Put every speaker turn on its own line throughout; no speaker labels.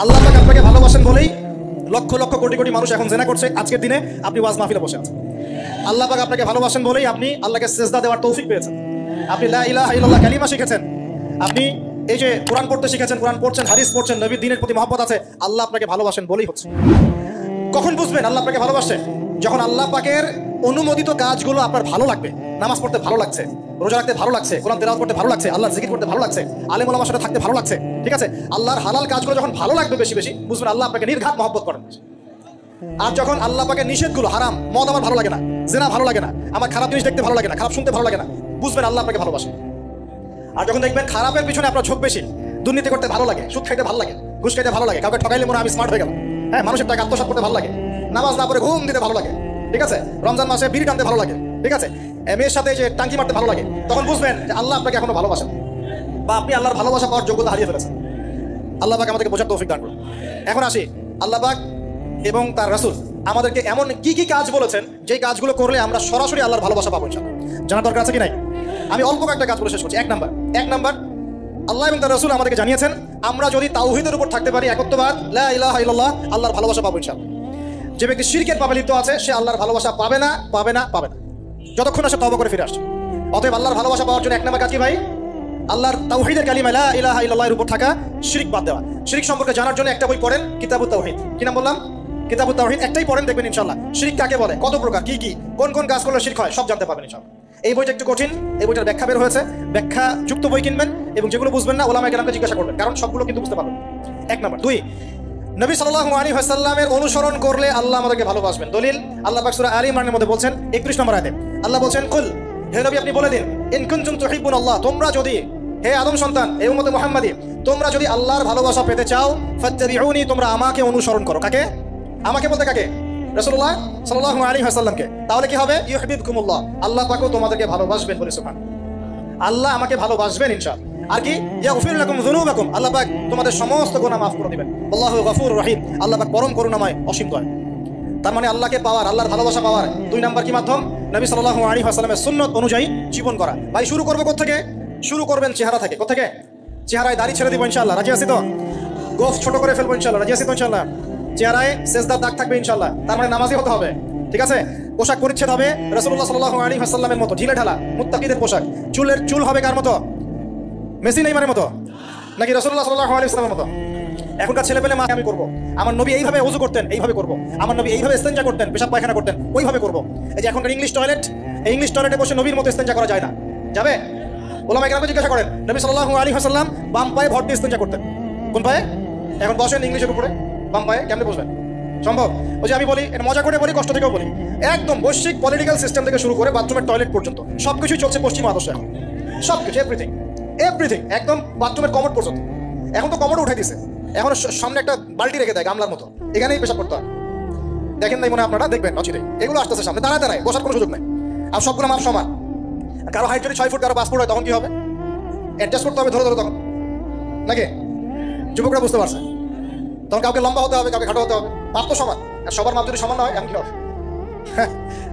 আল্লাহ পাক আপনাকে ভালোবাসেন বলেই লক্ষ লক্ষ কোটি কোটি মানুষ এখন জেনা করছে। আজকের দিনে আপনি ওয়াজ মাহফিলে বসে আছেন। আল্লাহ পাক আপনাকে ভালোবাসেন বলেই আপনি আল্লাহকে সিজদা দেওয়ার তৌফিক পেয়েছেন। আপনি লা ইলাহা ইল্লাল্লাহ কালিমা শিখেছেন। আপনি এই যে কোরআন পড়তে শিখেছেন, কোরআন পড়ছেন, হাদিস পড়ছেন, নবীর দ্বীনের প্রতি মহব্বত আছে। আল্লাহ আপনাকে ভালোবাসেন বলেই হচ্ছে। কখন বুঝবেন আল্লাহ আপনাকে ভালোবাসেন? যখন আল্লাহ পাকের অনুমোদিত কাজগুলো আপনার ভালো লাগবে। নামাজ পড়তে ভালো লাগছে, রোজা রাখতে ভালো লাগছে, কোরআন তেলাওয়াত করতে ভালো লাগছে, আল্লাহর জিকির করতে ভালো লাগছে, আলেম ওলামার সাথে থাকতে ভালো লাগছে। ঠিক আছে, আল্লাহর হালাল কাজগুলো যখন ভালো লাগবে বেশি বেশি, বুঝবেন আল্লাহ আপনাকে নির্ঘাত মহব্বত করেন। আর যখন আল্লাহ পাকের নিষেধগুলো, হারাম মদ আমার ভালো লাগে না, জিনা ভালো লাগে না, আমার খারাপ জিনিস দেখতে ভালো লাগে না, খারাপ শুনতে ভালো লাগে না, বুঝবেন আল্লাহ আপনাকে ভালোবাসেন। আর যখন দেখবেন খারাপের পিছনে আপনার ঝোঁক বেশি, দুর্নীতি করতে ভালো লাগে, সুদ খাইতে ভালো লাগে, ঘুষ খাইতে ভালো লাগে, কাউকে ঠকাইলে মনে আমি স্মার্ট হয়ে গেলাম, হ্যাঁ, মানুষের টাকা আত্মসাৎ করতে ভালো লাগে, নামাজ না পড়ে ঘুম দিতে ভালো লাগে, ঠিক আছে, রমজান মাসে বিড়ি টানতে ভালো লাগে, ঠিক আছে, মেয়ের সাথে যে টাঙ্কি মারতে ভালো লাগে, তখন বুঝবেন যে আল্লাহ আপনাকে এখনো ভালোবাসেন বা আপনি আল্লাহর ভালোবাসা পাওয়ার যোগ্যতা হারিয়ে ফেলেছেন। আল্লাহ পাক আমাদেরকে বোঝার তৌফিক দান করুন। এখন আসি, আল্লাহ পাক এবং তার রাসূল আমাদেরকে এমন কি কি কাজ বলেছেন যেই কাজগুলো করলে আমরা সরাসরি আল্লাহর ভালোবাসা পাবো ইনশাআল্লাহ। জানা দরকার আছে কি নাই? আমি অল্প কয়েকটা কাজ বলে শেষ করছি। এক নাম্বার আল্লাহ এবং তার রাসূল আমাদেরকে জানিয়েছেন আমরা যদি তাওহীদের উপর থাকতে পারি, একত্ববাদ, লা ইলাহা ইল্লাল্লাহ, আল্লাহর ভালোবাসা পাবো ইনশাআল্লাহ। যে ব্যক্তি শিরকের পাপে লিপ্ত আছে সে আল্লাহর ভালোবাসা পাবে না যতক্ষণ না সে তওবা করে ফিরে আসছে। অতএব আল্লাহর ভালোবাসা পাওয়ার জন্য এক নাম্বার কাজ কি ভাই? আল্লাহর তাওহীদের কালিমা লা ইলাহা ইল্লাল্লাহর উপর থাকা, শিরক বাদ দেওয়া। শিরক সম্পর্কে জানার জন্য একটা বই পড়েন, কিতাবুত তাওহীদ। কি নাম বললাম? কিতাবুত তাওহীদ। একটাই পড়েন, দেখবেন ইনশাআল্লাহ শিরক কাকে বলে, কত প্রকার, কি কি, কোন কোন কাজ করলে শিরক হয়, সব জানতে পারবেন ইনশাআল্লাহ। এই বইটা একটু কঠিন, এই বইটার ব্যাখ্যা বের হয়েছে, ব্যাখ্যা যুক্ত বই কিনবেন এবং যেগুলো বুঝবেন না ওলামায়ে কেরামকে জিজ্ঞাসা করবেন, কারণ সবগুলো কিন্তু বুঝতে পারবেন। এক নাম্বার। দুই, নবী সাল্লাল্লাহু আলাইহি ওয়াসাল্লামের অনুসরণ করলে আল্লাহ আমাদেরকে ভালোবাসবেন। দলিল আল্লাহ পাক সূরা আলী ইমরানের মধ্যে বলছেন 31 নম্বর আয়াতে আল্লাহ বলছেন, কুল, হে নবী আপনি বলে দিন, ইন কুনতুম তুহিব্বুনাল্লাহ, তোমরা যদি, হে আদম সন্তান, হে উম্মতে মুহাম্মাদী, তোমরা যদি আল্লাহর ভালোবাসা পেতে চাও, ফাত্তাবিউনি, তোমরা আমাকে অনুসরণ করো। কাকে? আমাকে বলতে কাকে? রাসূলুল্লাহ সাল্লাল্লাহু আলাইহি ওয়াসাল্লামকে। তাহলে কি হবে? ইউহিব্বুকুমুল্লাহ, আল্লাহ পাকও তোমাদেরকে ভালোবাসবেন। বলে সুবহান, আল্লাহ আমাকে ভালোবাসবেন ইনশাআল্লাহ। আর কি? ইয়াগফির লাকুম যুনুবাকুম, আল্লাহ পাক তোমাদের সমস্ত গুনাহ মাফ করে দিবেন। আল্লাহু গফুরুর রহিম, আল্লাহ পাক পরম করুণাময়, অসীম দয়ালু। তার মানে আল্লাহকে পাওয়ার, আল্লাহর ভালোবাসা পাওয়ার দুই নাম্বার কি মাধ্যম? নবী সাল্লাল্লাহু আলাইহি ওয়াসাল্লামের সুন্নাত অনুযায়ী জীবন করা। ভাই শুরু করব কোথা থেকে? শুরু করবেন চেহারা থেকে। কোথা থেকে? চেহারায় দাড়ি ছেড়ে দিব ইনশাআল্লাহ, রাজি আছি তো? গোফ ছোট করে ফেলবো ইনশাআল্লাহ, রাজি আছি তো ইনশাআল্লাহ? চেহারায় সেজদার দাগ থাকবে ইনশাআল্লাহ, তার মানে নামাজি হতে হবে, ঠিক আছে? পোশাক পরিচ্ছদ হবে রাসূলুল্লাহ সাল্লাল্লাহু আলাইহি ওয়াসাল্লামের মতো, ঢিলে ঢালা মুত্তাকিদের পোশাক। চুল হবে কার মতো? মেসি নেইমারের মতো নাকি রাসূলুল্লাহ সাল্লাল্লাহু আলাইহি ওয়াসাল্লামের মতো? এখনকার ছেলেপেলে মা আমি করব, আমার নবী এইভাবে ওযু করতেন, এইভাবে করব, আমার নবী এইভাবে ইস্তেনজা করতেন, পেশাব পায়খানা করতেন, ওইভাবে করব। এই যে এখনকার ইংলিশ টয়লেট, এই ইংলিশ টয়লেটে বসে নবীর মতো ইস্তেনজা করা যায় না। যাবে? ওলামায়ে কেরামকে জিজ্ঞাসা করেন, নবী সাল্লাল্লাহু আলাইহি ওয়াসাল্লাম বাম পায়ে ভর দিয়ে ইস্তেনজা করতেন। কোন পায়ে? এখন বসেন ইংলিশের উপরে, বাম পায়ে কেমনে বসবেন? সম্ভব? ওই যে আমি বলি, এটা মজা করে বলি, কষ্ট থেকেও বলি, একদম বৈশ্বিক পলিটিক্যাল সিস্টেম থেকে শুরু করে বাথরুমের টয়লেট পর্যন্ত সবকিছুই চলছে পশ্চিমা আদর্শে। এখন সবকিছু, এভরিথিং একদম বাথরুমের কমোড পর্যন্ত। এখন তো কমোড উঠাই দিছে, এখন সামনে একটা বালতি রেখে দেয় গামলার মতো, এখানেই পেশাব করতে হয়। দেখেন নাই মনে হয় আপনারা? দেখবেন অচিরে এগুলো আসতেছে সামনে, দাঁড়ায় বসার কোনো সুযোগ নেই। আর সবগুলো মাপ সমান। কারো হাইট যদি 6 ফুট, কারো 5 ফুট হয়, তখন কি হবে? অ্যাডজাস্ট করতে হবে ধরে তখন, নাকি? যুবকরা বুঝতে পারছে, তখন কাউকে লম্বা হতে হবে, কাউকে খাটো হতে হবে, মাপ তো সমান। আর সবার মাপ যদি সমান না হয় এমন কি হবে?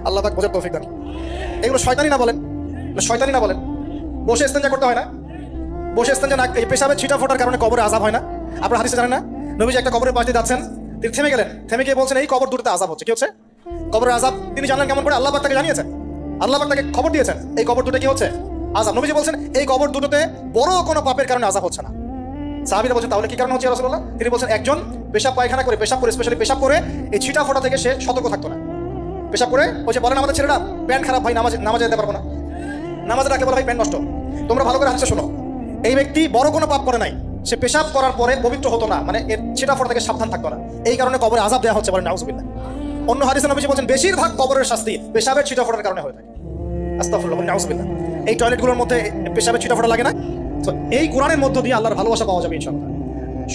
আল্লাহ পাক বোঝার তৌফিক দান। এগুলো শয়তানি না বলেন? বসে ইস্তেনজা করতে হয় না? বসে ইস্তেনজা না, এই পেশাবের ছিটা ফোটার কারণে কবরে আযাব হয় না? আপনারা হাদিসে জানেন না? নবীজি একটা কবরের পাশ দিয়ে যাচ্ছেন, তিনি থেমে গেলেন, থেমে গিয়ে বলছেন এই কবর দুটোতে আযাব হচ্ছে। কি হচ্ছে? কবরের আযাব। তিনি জানলেন কেমন করে? আল্লাহ পাক তাকে জানিয়েছেন, আল্লাহ পাক তাকে খবর দিয়েছেন এই কবর দুটো কি হচ্ছে? আযাব। নবীজি বলছেন এই কবর দুটোতে বড় কোনো পাপের কারণে আযাব হচ্ছে না। সাহাবীরা বলছেন তাহলে কি কারণ হচ্ছে রাসূলুল্লাহ? তিনি বলছেন একজন পেশাব পায়খানা করে, স্পেশালি পেশাব করে এই ছিটা ফোটা থেকে সে সতর্ক থাকতো না। পেশাব করে, ওই যে বলেন আমাদের ছেলেরা, প্যান্ট খারাপ ভাই, নামাজে যেতে পারবো না, নামাজে রাখে বলে ভাই প্যান্ট নষ্ট। তোমরা ভালো করে হাদিসে শোনো, এই ব্যক্তি বড় কোনো পাপ করে নাই, সে পেশাব করার পরে পবিত্র হতো না, মানে এর ছিটা ফোটা থেকে সাবধান থাকতো না, এই কারণে কবরে আযাব দেওয়া হচ্ছে। বলেন নাউযুবিল্লাহ। অন্য হাদিসে নবীজি বলছেন বেশিরভাগ কবরের শাস্তি পেশাবের ছিটা ফোটার কারণে হয়ে থাকে। আস্তাগফিরুল্লাহ, নাউযুবিল্লাহ। এই টয়লেটগুলোর মধ্যে পেশাবের ছিটা ফোটা লাগে না? তো এই কোরআনের মধ্য দিয়ে আল্লাহর ভালোবাসা পাওয়া যাবে ইনশাআল্লাহ।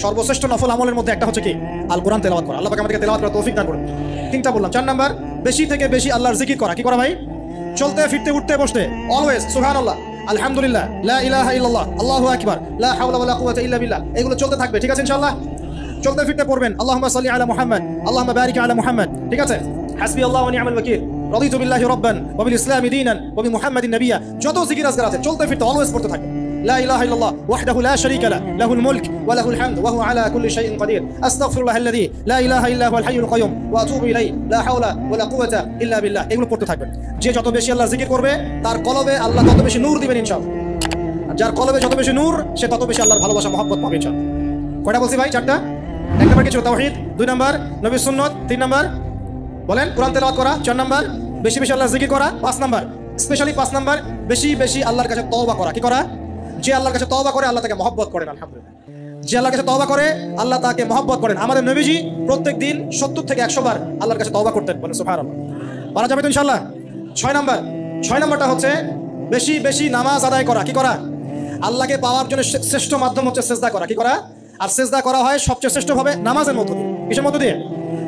সর্বশ্রেষ্ঠ নফল আমলের মধ্যে একটা হচ্ছে কি? আল কোরআন তেলাওয়াত করা। আল্লাহ পাক আমাদেরকে তেলাওয়াত করার তৌফিক দান করুন। তিনটা বললাম। 4 নাম্বার, বেশি থেকে বেশি আল্লাহর জিকির করা। কি করা ভাই? চলতে ফিরতে উঠতে বসতে অলওয়েজ সুবহানাল্লাহ, আলহামদুলিল্লাহ, লা ইলাহা ইল্লাল্লাহ, আল্লাহু আকবার, লা হাওলা ওয়ালা কুওয়াতা ইল্লা বিল্লাহ, এগুলো চলতে থাকবে। ঠিক আছে ইনশাআল্লাহ? চলতে ফিরতে পড়বেন আল্লাহুম্মা সাল্লি আলা মুহাম্মদ, আল্লাহুম্মা বারিক আলা মুহাম্মদ। ঠিক আছে? হাসবি আল্লাহু ওয়া নি'মাল ওয়াকিল, রাদিতু বিল্লাহি রাব্বান ওয়া বিল ইসলামি দীনান ওয়া বি মুহাম্মাদিন নাবিয়্যা। যত জিকির আজকার আছে চলতে ফিরতে অলওয়েজ পড়তে থাকবে। লা ইলাহা ইল্লাল্লাহ ওয়াহদাহু লা শারীকা লাহু, লাহুল মুলক ওয়া লাহুল হামদ ওয়া হুয়া আলা কুল্লি শাইইন কাদির আস্তাগফিরুল্লাহাল্লাযী লা ইলাহা ইল্লা হুয়াল হাইয়ুল কাইয়ুম ওয়া আতুবু ইলাইহি লা হাওলা ওয়া লা কুওয়াতা ইল্লা বিল্লাহ। এগুলো পড়তে থাকবেন। যে যত বেশি আল্লাহর জিকির করবে তার কলবে আল্লাহ তত বেশি নূর দিবেন ইনশাআল্লাহ। আর যার কলবে যত বেশি নূর সে তত বেশি আল্লাহর ভালোবাসা মহব্বত পাবে ইনশাআল্লাহ। কয়টা বলছি ভাই? চারটা। এক নম্বর কিছু তাওহীদ, দুই নম্বর নবীর সুন্নাত, তিন নম্বর বলেন কোরআন তেলাওয়াত করা, চার নম্বর বেশি বেশি আল্লাহর জিকির করা, পাঁচ নম্বর স্পেশালি পাঁচ নম্বর বেশি বেশি আল্লাহর কাছে তওবা করা। কি করা? যে আল্লাহর কাছে তওবা করে আল্লাহ তাকে মহব্বত করেন। আলহামদুলিল্লাহ, যে আল্লাহর কাছে তওবা করে আল্লাহ তাকে মহব্বত করেন। আমাদের নবীজি প্রত্যেক দিন 70 থেকে 100 বার আল্লাহর কাছে তওবা করতেন। বলেন সুবহানাল্লাহ। পারা যাবে তো ইনশাআল্লাহ। ছয় নম্বরটা হচ্ছে বেশি বেশি নামাজ আদায় করা। কি করা? আল্লাহকে পাওয়ার জন্য শ্রেষ্ঠ মাধ্যম হচ্ছে সিজদা করা। কি করা? আর সিজদা করা হয় সবচেয়ে শ্রেষ্ঠ ভাবে নামাজের মধ্য দিয়ে। কিসের মধ্য দিয়ে?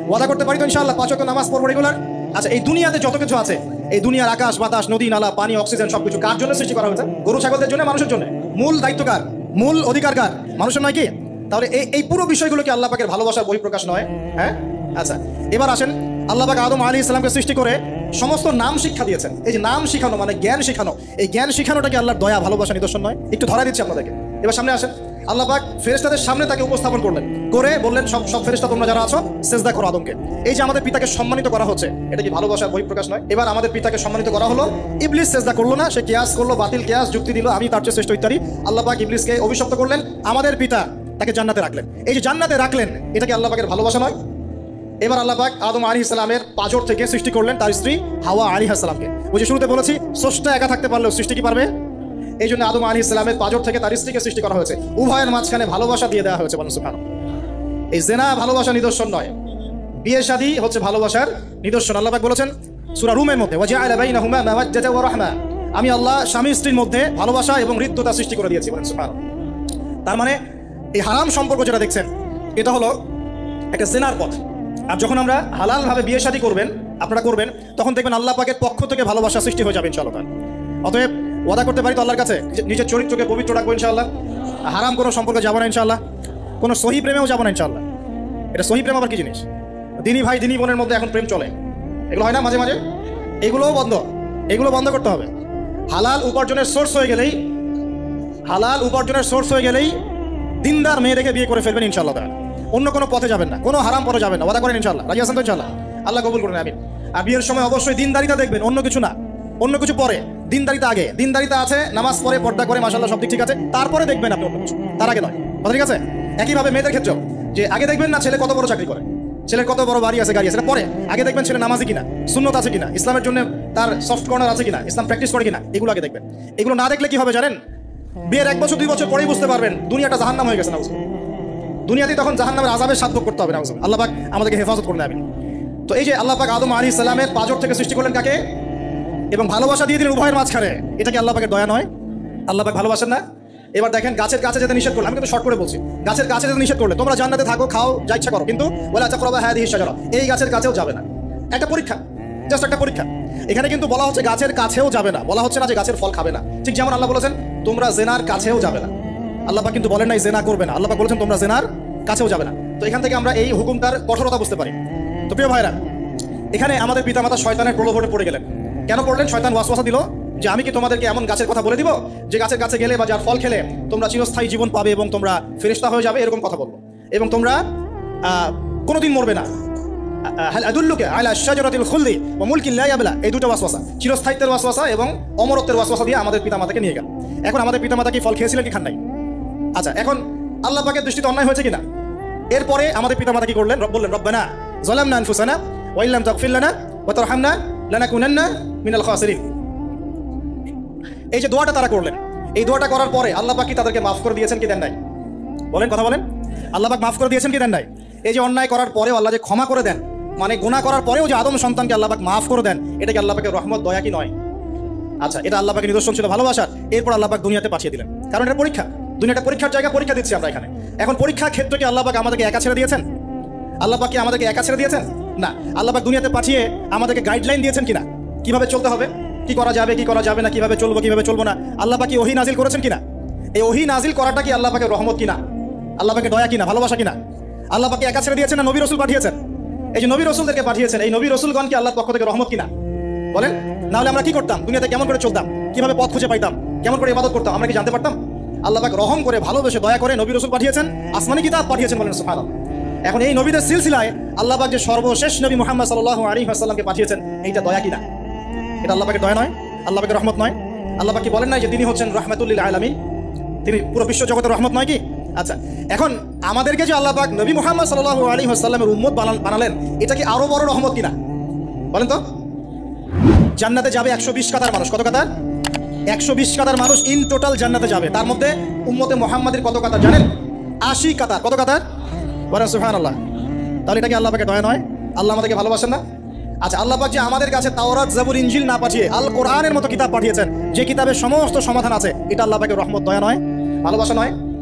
ওয়াদা করতে পারি তো ইনশাআল্লাহ 5 ওয়াক্ত নামাজ পড়ব রেগুলার। আচ্ছা, এই দুনিয়াতে যত কিছু আছে, এই দুনিয়ার আকাশ বাতাস নদী নালা পানি অক্সিজেন সবকিছু কার জন্য সৃষ্টি করা হয়েছে? গরু ছাগলদের জন্য, মানুষের জন্য। মূল দায়িত্ব কার? মূল অধিকার কার? মানুষের নয় কি? তাহলে এই পুরো বিষয়গুলো কি আল্লাহ পাকের ভালোবাসার বহিঃপ্রকাশ নয়? হ্যাঁ। আচ্ছা, এবার আসেন, আল্লাহ পাক আদম আলাইহিস সালামকে সৃষ্টি করে সমস্ত নাম শিক্ষা দিয়েছেন। এই যে নাম শিখানো মানে জ্ঞান শিখানো, এই জ্ঞান শিখানোটা কি আল্লাহর দয়া ভালোবাসা নিদর্শন নয়? একটু ধরা দিচ্ছি আপনাদেরকে। এবার সামনে আসেন, আল্লাহ পাক ফেরেশতাদের সামনে তাকে উপস্থাপন করলেন, করে বললেন সব ফেরেশতা তোমরা যারা আছো সিজদা করো আদমকে। এই যে আমাদের পিতাকে সম্মানিত করা হচ্ছে, এটা কি ভালোবাসার বহিঃপ্রকাশ নয়? এবার আমাদের পিতাকে সম্মানিত করা হলো, ইবলিস সিজদা করলো না, সে কিয়াস করলো, বাতিল কিয়াস যুক্তি দিল, আমি তার চেয়ে শ্রেষ্ঠ ইত্যাদি। আল্লাহ পাক ইবলিসকে অভিশপ্ত করলেন, আমাদের পিতা তাকে জান্নাতে রাখলেন। এই যে জান্নাতে রাখলেন, এটা কি আল্লাহ পাকের ভালোবাসা নয়? এবার আল্লাহ পাক আদম আলাইহিস সালামের পাঁজর থেকে সৃষ্টি করলেন তার স্ত্রী হাওয়া আলাইহিস সালামকে। ওই যে শুরুতে বলেছি স্রষ্টা একা থাকতে পারলেও সৃষ্টি কি পারবে? এই জন্য আদম আলাইহিস সালামের পাঁজর থেকে তার স্ত্রীকে সৃষ্টি করা হয়েছে। উভয়ের মাঝখানে ভালোবাসা দিয়ে দেওয়া হয়েছে। বলেন সুবহানাল্লাহ। এই জিনা ভালোবাসা নিদর্শন নয়, বিয়ে শাদী হচ্ছে ভালোবাসার নিদর্শন। আল্লাহ পাক বলেছেন সূরা রুমের মধ্যে, ওয়াজআলা বাইনাহুমা মাওয়াজ্জাতা ওয়া রাহমা, আমি আল্লাহ স্বামী স্ত্রীর মধ্যে ভালোবাসা এবং হৃদ্যতা সৃষ্টি করে দিয়েছি। বলেন সুবহানাল্লাহ। তার মানে এই হারাম সম্পর্ক যেটা দেখছেন, এটা হলো একটা জিনার পথ। আর যখন আমরা হালাল ভাবে বিয়ে শাদী করবেন, আপনারা করবেন, তখন দেখবেন আল্লাহ পাকের পক্ষ থেকে ভালোবাসা সৃষ্টি হয়ে যাবে ইনশাআল্লাহ। অতএব ওয়াদা করতে পারি তো আল্লাহর কাছে নিজের চরিত্রকে পবিত্র রাখবো ইনশাআল্লাহ। হারাম কোনো সম্পর্কে যাবো না ইনশাআল্লাহ, কোনো সহি প্রেমেও যাবো না ইনশাআল্লাহ। এটা সহি প্রেম আবার কি জিনিস? দিনী ভাই দিনী বোনের মধ্যে এখন প্রেম চলে, এগুলো হয় না মাঝে মাঝে? এগুলোও বন্ধ, এগুলো বন্ধ করতে হবে। হালাল উপার্জনের সোর্স হয়ে গেলেই দিনদার মেয়ে রেখে বিয়ে করে ফেলবেন ইনশাআল্লাহ। অন্য কোনো পথে যাবেন না, কোনো হারাম পথে যাবেন না। ওয়াদা করেন ইনশাআল্লাহ? রাজি আছেন তো ইনশাআল্লাহ? আল্লাহ কবুল করুন, আমিন। আর বিয়ের সময় অবশ্যই দিনদারিতা দেখবেন, অন্য কিছু না। অন্য কিছু পরে, দিনদারিতা আগে। দিনদারিতা আছে, নামাজ পড়ে, পর্দা করে, মাশাআল্লাহ সব দিক ঠিক আছে, তারপরে দেখবেন আপনি অন্য কিছু, তার আগে নয়। কথা ঠিক আছে? একইভাবে মেয়েদের ক্ষেত্রেও, যে আগে দেখবেন না ছেলে কত বড় চাকরি করে, ছেলের কত বড় বাড়ি আছে, গাড়ি আছে, পরে আগে দেখবেন ছেলে নামাজি কিনা, সুন্নত আছে কিনা, ইসলামের জন্য তার সফট কর্নার আছে কিনা, ইসলাম প্র্যাকটিস করে কিনা, এগুলো আগে দেখবেন। এগুলো না দেখলে কি হবে জানেন? বিয়ের 1 বছর 2 বছর পরেই বুঝতে পারবেন দুনিয়াটা জাহান্নাম হয়ে গেছে। না, দুনিয়াতে তখন জাহান্নামের আযাবের স্বাদ ভোগ করতে হবে না। আল্লাহ পাক আমাদেরকে হেফাজত করুন, আমিন। তো এই যে আল্লাহ পাক আদম আলাইহিস সালামের পাঁজর থেকে সৃষ্টি করলেন কাকে, এবং ভালোবাসা দিয়ে দিলেন উভয়ের মাঝখানে, এটা কি আল্লাহ পাকের দয়া নয়? আল্লাহ পাক ভালোবাসেন না? এবার দেখেন, গাছের কাছে যেতে নিষেধ করলেন, আমি কিন্তু শর্ট করে বলছি, গাছের কাছে যেতে নিষেধ করলে তোমরা জান্নাতে থাকো, খাও, যা ইচ্ছা করো, কিন্তু ওয়ালা তাকরাবা হাদিহি শাজারা, এই গাছের কাছেও যাবে না। একটা পরীক্ষা, জাস্ট একটা পরীক্ষা। এখানে কিন্তু বলা হচ্ছে গাছের কাছেও যাবে না, বলা হচ্ছে না যে গাছের ফল খাবে না। ঠিক যেমন আল্লাহ বলেছেন তোমরা জেনার কাছেও যাবে না। আল্লাহ পাক কিন্তু বলেন নাই জেনা করবে না, আল্লাহ পাক বলেছেন তোমরা জেনার কাছেও যাবে না। তো এখান থেকে আমরা এই হুকুমটার কঠোরতা বুঝতে পারি। তো প্রিয় ভাইরা, এখানে আমাদের পিতামাতা শয়তানের প্রলোভনে পড়ে গেলেন। কেন পড়লেন? শয়তান ওয়াসওয়াসা দিল যে আমি কি তোমাদেরকে এমন গাছের কথা বলে দিব যে গাছের কাছে গেলে বা যার ফল খেলে তোমরা চিরস্থায়ী জীবন পাবে এবং তোমরা ফেরেশতা হয়ে যাবে, এরকম কথা বলবো, এবং তোমরা কোনোদিন মরবে না। হাল আদুল্লুকা আলা শাজারাতিল খুলদি ওয়া মুলকিন লা ইয়াবলা, এই দুটো ওয়াসওয়াসা, চিরস্থায়িত্বের ওয়াসওয়াসা এবং অমরত্বের ওয়াসওয়াসা দিয়ে আমাদের পিতামাতাকে নিয়ে গেল। এখন আমাদের পিতামাতা কি ফল খেয়েছিলেন কি খান নাই? আচ্ছা, এখন আল্লাহ পাকের দৃষ্টিতে অন্যায় হয়েছে কিনা? এরপরে আমাদের পিতামাতা কি করলেন? বললেন রব্বানা যালামনা আনফুসানা ওয়া ইল্লাম তাগফির লানা ওয়া তারহামনা লানাকুনান্না মিনাল খাসিরিন। এই যে দোয়াটা তারা করলেন, এই দোয়াটা করার পরে আল্লাহ পাক কি তাদেরকে মাফ করে দিয়েছেন কি দেন নাই? বলেন, কথা বলেন। আল্লাহ পাক মাফ করে দিয়েছেন কি দেন নাই? এই যে অন্যায় করার পরেও আল্লাহ যে ক্ষমা করে দেন, মানে গুনাহ করার পরেও যে আদম সন্তানকে আল্লাহ পাক মাফ করে দেন, এটা কি আল্লাহ পাকের রহমত, দয়া কি নয়? আচ্ছা, এটা আল্লাহ পাকের নিদর্শন ছিল ভালোবাসার। এরপর আল্লাহ পাক দুনিয়াতে পাঠিয়ে দিলেন, কারণ এটা পরীক্ষা। দুনিয়াটা পরীক্ষার জায়গা, পরীক্ষা দিচ্ছি আমরা এখানে। এখন পরীক্ষার ক্ষেত্রে কি আল্লাহ পাক আমাদেরকে একা ছেড়ে দিয়েছেন? আল্লাহ পাক কি আমাদেরকে একা ছেড়ে দিয়েছেন? না, আল্লাহ পাক দুনিয়াতে পাঠিয়ে আমাদেরকে গাইডলাইন দিয়েছেন কিনা, কিভাবে চলতে হবে, কি করা যাবে কি করা যাবে না, কিভাবে চলবো কিভাবে চলবো না। আল্লাহ পাক কি ওহী নাজিল করেছেন কিনা? এই ওহী নাজিল করাটা কি আল্লাহ পাকের রহমত কিনা, আল্লাহ পাকের দয়া কিনা, ভালোবাসা কিনা? আল্লাহ পাক একা ছেড়ে দিয়েছেন না নবী রাসূল পাঠিয়েছেন? এই যে নবী রাসূলদেরকে পাঠিয়েছেন, এই নবী রাসূলগণ কি আল্লাহর পক্ষ থেকে রহমত কিনা? বলেন। না হলে আমরা কি করতাম? দুনিয়াতে কেমন করে চলতাম, কিভাবে পথ খুঁজে পাইতাম, কেমন করে ইবাদত করতাম, আমরা কি জানতে পারতাম? আল্লাহ পাক রহম করে ভালোবেসে দয়া করে নবী রাসূল পাঠিয়েছেন, আসমানি কিতাব পাঠিয়েছেন, বলেন সুবহানাল্লাহ। এখন এই নবীদের সিলসিলায় আল্লাহ পাক যে সর্বশেষ নবী মুহাম্মদ সাল্লাল্লাহু আলাইহি ওয়াসাল্লামকে পাঠিয়েছেন, এইটা দয়া কিনা? এটা আল্লাহ পাকের দয়া নয়? আল্লাহ পাকের রহমত নয়? আল্লাহ পাক কি বলেন নাই যে তিনি হচ্ছেন রাহমাতুল লিল আলামিন? তিনি পুরো বিশ্ব জগতের রহমত নয় কি? আচ্ছা, এখন আমাদেরকে যে আল্লাহ পাক নবী মুহাম্মদ সাল্লাল্লাহু আলাইহি ওয়াসাল্লামের উম্মত বানালেন, এটা কি আরো বড় রহমত কিনা? বলেন তো। জান্নাতে যাবে 120 কাতার মানুষ। কত কাতার? 120 কাতার মানুষ ইন টোটাল জান্নাতে যাবে। তার মধ্যে উম্মতে মুহাম্মাদের কত কাতার জানেন? 80 কাতার। কত কাতার? বলেন সুবহানাল্লাহ। তাহলে এটা কি আল্লাহ পাকের দয়া নয়? আল্লাহ আমাদেরকে ভালোবাসেন না? আচ্ছা, আল্লাহ পাক যে আমাদের কাছে তাওরাত, জাবুর, ইনজিল না পাঠিয়ে আল কোরআনের মতো কিতাব পাঠিয়েছেন, যে কিতাবের সমস্ত সমাধান আছে, এটা আল্লাহ পাকের রহমত, দয়া নয়? ভালোবাসা নয়?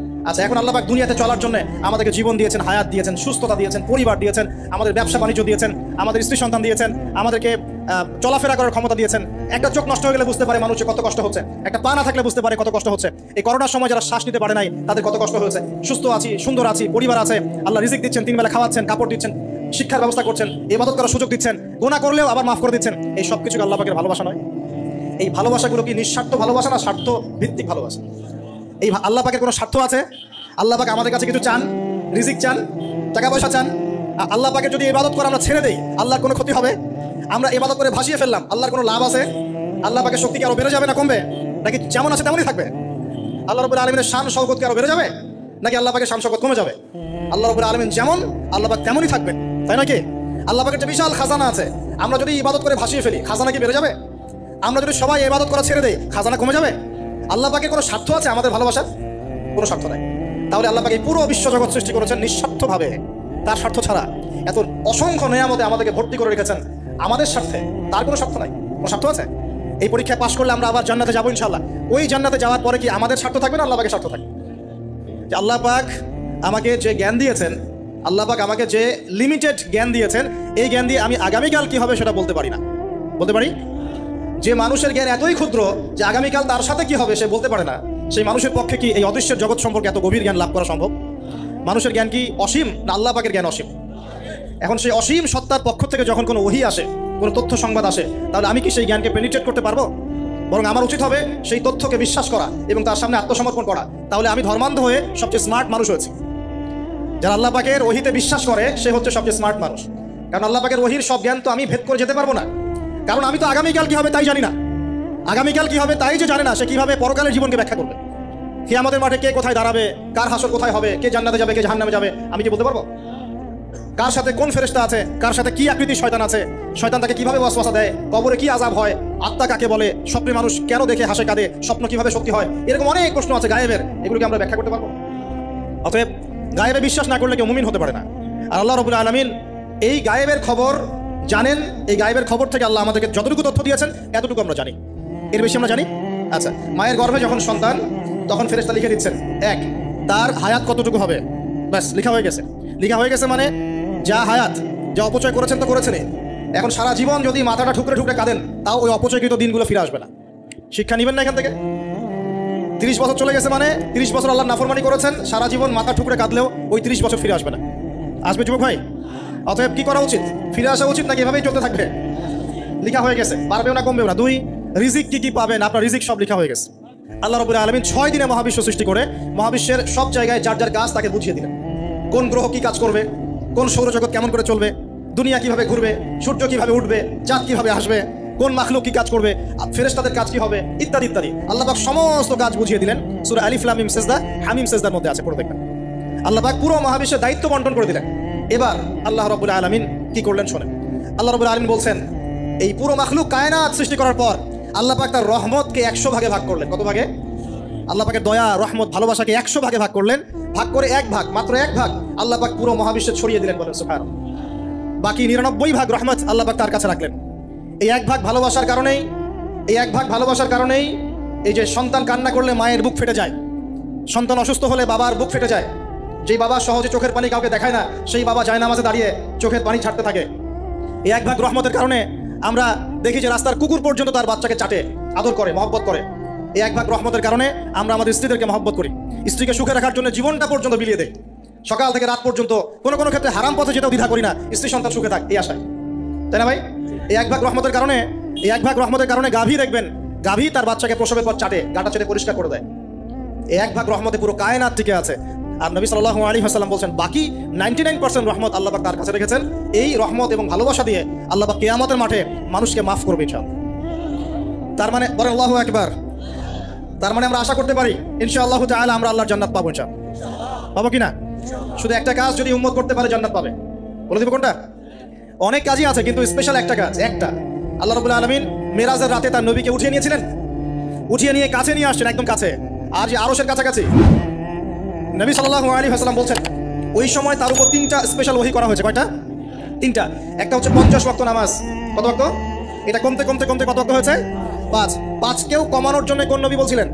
আচ্ছা, এখন আল্লাহ পাক দুনিয়াতে চলার জন্য আমাদেরকে জীবন দিয়েছেন, হায়াত দিয়েছেন, সুস্থতা দিয়েছেন, পরিবার দিয়েছেন, আমাদের ব্যবসা বাণিজ্য দিয়েছেন, আমাদের স্ত্রী সন্তান দিয়েছেন, আমাদেরকে চলাফেরা করার ক্ষমতা দিয়েছেন। একটা চোখ নষ্ট হয়ে গেলে বুঝতে পারে মানুষের কত কষ্ট হচ্ছে, একটা পা না থাকলে বুঝতে পারে কত কষ্ট হচ্ছে। এই করোনার সময় যারা শ্বাস নিতে পারে নাই, তাদের কত কষ্ট হয়েছে। সুস্থ আছি, সুন্দর আছি, পরিবার আছে, আল্লাহ রিজিক দিচ্ছেন, 3 বেলা খাওয়াচ্ছেন, কাপড় দিচ্ছেন, শিক্ষার ব্যবস্থা করছেন, ইবাদত করার সুযোগ দিচ্ছেন, গুনাহ করলেও আবার মাফ করে দিচ্ছেন। এই সব কিছু আল্লাহ পাকের ভালোবাসা নয়? এই ভালোবাসাগুলো কি নিঃস্বার্থ ভালোবাসা না স্বার্থ ভিত্তিক ভালোবাসা? এই আল্লাহ পাকের কোনো স্বার্থ আছে? আল্লাহ পাক আমাদের কাছে কিছু চান? রিজিক চান? টাকা পয়সা চান? আল্লাহ পাকের যদি ইবাদত করে আমরা ছেড়ে দেই, আল্লাহর কোনো ক্ষতি হবে? আমরা ইবাদত করে ভাসিয়ে ফেললাম, আল্লাহর কোনো লাভ আছে? আল্লাহ পাকের শক্তি কি আরো বেড়ে যাবে না কমবে? নাকি যেমন আছে তেমনই থাকবে? আল্লাহ রাব্বুল আলামিনের শান শওকত কি আরো বেড়ে যাবে, নাকি আল্লাহ পাকের শান শওকত কমে যাবে? আল্লাহ রাব্বুল আলামিন যেমন, আল্লাহ পাক তেমনই থাকবেন, তাই নাকি? আল্লাহ পাকের যে বিশাল খাজানা আছে, আমরা যদি ইবাদত করে ভাসিয়ে ফেলি, খাজানা কি বেড়ে যাবে? আমরা যদি সবাই ইবাদত করা ছেড়ে দেই, খাজানা কমে যাবে? আল্লাহ পাকের কোনো স্বার্থ আছে আমাদের ভালোবাসার? কোনো স্বার্থ নাই। তাহলে আল্লাহ পাক এই পুরো বিশ্ব জগৎ সৃষ্টি করেছেন নিঃস্বার্থভাবে, তার স্বার্থ ছাড়া। এত অসংখ্য নিয়ামতে আমাদেরকে ভর্তি করে রেখেছেন আমাদের স্বার্থে, তার কোনো স্বার্থ নাই? কোনো স্বার্থ আছে? এই পরীক্ষায় পাশ করলে আমরা আবার জান্নাতে যাবো ইনশাআল্লাহ। ওই জান্নাতে যাওয়ার পরে কি আমাদের স্বার্থ থাকবে না আল্লাহ পাকের স্বার্থ থাকবে? যে আল্লাহ পাক আমাকে যে জ্ঞান দিয়েছেন, আল্লাহ পাক আমাকে যে লিমিটেড জ্ঞান দিয়েছেন, এই জ্ঞান দিয়ে আমি আগামীকাল কি হবে সেটা বলতে পারি না। বলতে পারি? যে মানুষের জ্ঞান এতই ক্ষুদ্র যে আগামীকাল তার সাথে কি হবে সে বলতে পারে না, সেই মানুষের পক্ষে কি এই অদৃশ্যের জগৎ সম্পর্কে এত গভীর জ্ঞান লাভ করা সম্ভব? মানুষের জ্ঞান কি অসীম না আল্লাহ পাকের জ্ঞান অসীম? এখন সেই অসীম সত্তার পক্ষ থেকে যখন কোনো ওহী আসে, কোনো তথ্য সংবাদ আসে, তাহলে আমি কি সেই জ্ঞানকে পেনিট্রেট করতে পারবো? বরং আমার উচিত হবে সেই তথ্যকে বিশ্বাস করা এবং তার সামনে আত্মসমর্পণ করা। তাহলে আমি ধর্মান্ধ হয়ে সবচেয়ে স্মার্ট মানুষ হয়েছি। যারা আল্লাহ পাকের ওহীতে বিশ্বাস করে সে হচ্ছে সবচেয়ে স্মার্ট মানুষ। কারণ আল্লাহ পাকের ওহীর সব জ্ঞান তো আমি ভেদ করে যেতে পারবো না। কারণ আমি তো আগামীকাল কি হবে তাই জানি না। আগামীকাল কি হবে তাই যে জানে না, সে কিভাবে পরকালের জীবনকে ব্যাখ্যা করবে? কিয়ামতের মাঠে কে কোথায় দাঁড়াবে, কার হাসর কোথায় হবে, কে জান্নাতে যাবে, কে জাহান্নামে যাবে, আমি কি বলতে পারবো? কার সাথে কোন ফেরেশতা আছে, কার সাথে কি আকৃতির শয়তান আছে, শয়তান তাকে কিভাবে ওয়াসওয়াসা দেয়, কবরে কি আযাব হয়, আত্মা কাকে বলে, স্বপ্নে মানুষ কেন দেখে হাসে কাঁদে, স্বপ্ন কিভাবে সত্যি হয়, এরকম অনেক প্রশ্ন আছে গায়েবের। এগুলোকে আমরা ব্যাখ্যা করতে পারবো? অতএব গায়েবে বিশ্বাস না করলে কেউ মুমিন হতে পারে না। আর আল্লাহ রাব্বুল আলামিন এই গায়েবের খবর জানেন। এই গায়েবের খবর থেকে আল্লাহ আমাদেরকে যতটুকু তথ্য দিয়েছেন এতটুকু আমরা জানি, এর বেশি আমরা জানি? আচ্ছা, মায়ের গর্ভে যখন সন্তান, তখন ফেরেশতা লিখে দিচ্ছেন এক, তার হায়াত কতটুকু হবে, ব্যাস লেখা হয়ে গেছে। লেখা হয়ে গেছে মানে যা হায়াত, যা অপচয় করেছেন তো করেছেনই। এখন সারা জীবন যদি মাথাটা ঠুকরে ঠুকরে কাঁদেন, তাও ওই অপচয়কৃত দিনগুলো ফিরে আসবে না। শিক্ষা নেবেন না এখান থেকে? 30 বছর চলে গেছে মানে 30 বছর আল্লাহর নাফরমানি করেছেন, সারা জীবন মাথা ঠুকরে কাঁদলেও ওই 30 বছর ফিরে আসবে না। আসবে যুবক ভাই? অতএব কি করা উচিত? ফিরে আসা উচিত নাকি এভাবেই চলতে থাকবে? লেখা হয়ে গেছে, বাড়বেও না কমবেও না। 2, রিজিক কি কি পাবেন, আপনার রিজিক সব লেখা হয়ে গেছে। আল্লাহ রাব্বুল আলামিন 6 দিনে মহাবিশ্ব সৃষ্টি করে মহাবিশ্বের সব জায়গায় যার যার কাজ তাকে বুঝিয়ে দিলেন। কোন গ্রহ কি কাজ করবে, কোন সৌরজগৎ কেমন করে চলবে, দুনিয়া কিভাবে ঘুরবে, সূর্য কিভাবে উঠবে, চাঁদ কিভাবে আসবে, কোন মাখলুক কি কাজ করবে, ফেরেশতাদের কাজ কি হবে, ইত্যাদি ইত্যাদি আল্লাহ পাক সমস্ত কাজ বুঝিয়ে দিলেন। সূরা আলিফ লাম মিম সিজদা, হামিম সিজদার মধ্যে আছে, পড়ে দেখবেন। আল্লাহ পাক পুরো মহাবিশ্বের দায়িত্ব বন্টন করে দিলেন। এবার আল্লাহ রাব্বুল আলামিন কি করলেন শোনেন। আল্লাহ রাব্বুল আলামিন বলছেন, এই পুরো মাখলুক কায়নাত সৃষ্টি করার পর আল্লাহ পাক তার রহমতকে 100 ভাগে ভাগ করলেন। কত ভাগে? আল্লাহ পাকের দয়া, রহমত, ভালোবাসাকে 100 ভাগে ভাগ করলেন। ভাগ করে 1 ভাগ, মাত্র 1 ভাগ আল্লাহ পাক পুরো মহাবিশ্বে ছড়িয়ে দিলেন, বলেন সুবহানাল্লাহ। বাকি 99 ভাগ রহমত আল্লাহ পাক তার কাছে রাখলেন। এই 1 ভাগ ভালোবাসার কারণেই, এই 1 ভাগ ভালোবাসার কারণেই এই যে সন্তান কান্না করলে মায়ের বুক ফেটে যায়, সন্তান অসুস্থ হলে বাবার বুক ফেটে যায়, যেই বাবা সহজে চোখের পানি কাউকে দেখায় না, সেই বাবা জায়নামাজে দাঁড়িয়ে চোখের পানি ছাড়তে থাকে। এই 1 ভাগ রহমতের কারণে আমরা দেখি যে রাস্তার কুকুর পর্যন্ত তার বাচ্চাকে চাটে, আদর করে, মহব্বত করে। এই 1 ভাগ রহমতের কারণে আমরা আমাদের স্ত্রীদেরকে মহব্বত করি, স্ত্রীকে সুখে রাখার জন্য জীবনটা পর্যন্ত বিলিয়ে দেয়। সকাল থেকে রাত পর্যন্ত কোনো কোনো ক্ষেত্রে হারাম পথে যেতেও দ্বিধা করি না, স্ত্রী সন্তান সুখে থাক এই আশায়, তাই না ভাই? এই 1 ভাগ রহমতের কারণে, এই 1 ভাগ রহমতের কারণে গাভী দেখবেন, গাভী তার বাচ্চাকে প্রসবের পর চাটে, গাটা চেটে পরিষ্কার করে দেয়। এই 1 ভাগ রহমতে পুরো কায়নাত টিকে আছে। আর নবী সাল্লাল্লাহু আলাইহি ওয়াসাল্লাম বলছেন বাকি 99% রহমত আল্লাহ পাক তার কাছে রেখেছেন। এই রহমত এবং ভালোবাসা দিয়ে আল্লাহ পাক কিয়ামতের মাঠে মানুষকে মাফ করবে ইনশাআল্লাহ। তার মানে বলেন আল্লাহু আকবার। তার মানে আমরা আশা করতে পারি ইনশাআল্লাহু তাআলা আমরা আল্লাহর জান্নাত পাবো ইনশাআল্লাহ। পাবো কিনা? শুধু একটা কাজ যদি উম্মত করতে পারে জান্নাত পাবে। বলে দিব কোনটা? অনেক কাজই আছে কিন্তু স্পেশাল একটা কাজ, একটা। আল্লাহ রাব্বুল আলামিন মেরাজের রাতে তার নবীকে উঠিয়ে নিয়েছিলেন, উঠিয়ে নিয়ে কাছে নিয়ে আসছেন, একদম কাছে, আর যে আরশের কাছাকাছি। নবী সাল্লাল্লাহু আলাইহি ওয়াসাল্লাম বলছেন ওই সময় তার উপর 3টা স্পেশাল ওহী করা হয়েছে। কয়টা? 3টা। একটা হচ্ছে 50 ওয়াক্ত নামাজ। কত ওয়াক্ত? এটা কমতে কমতে কমতে কত ওয়াক্ত হয়েছে? 5। 5কেও কমানোর জন্য কোন নবী বলছিলেন?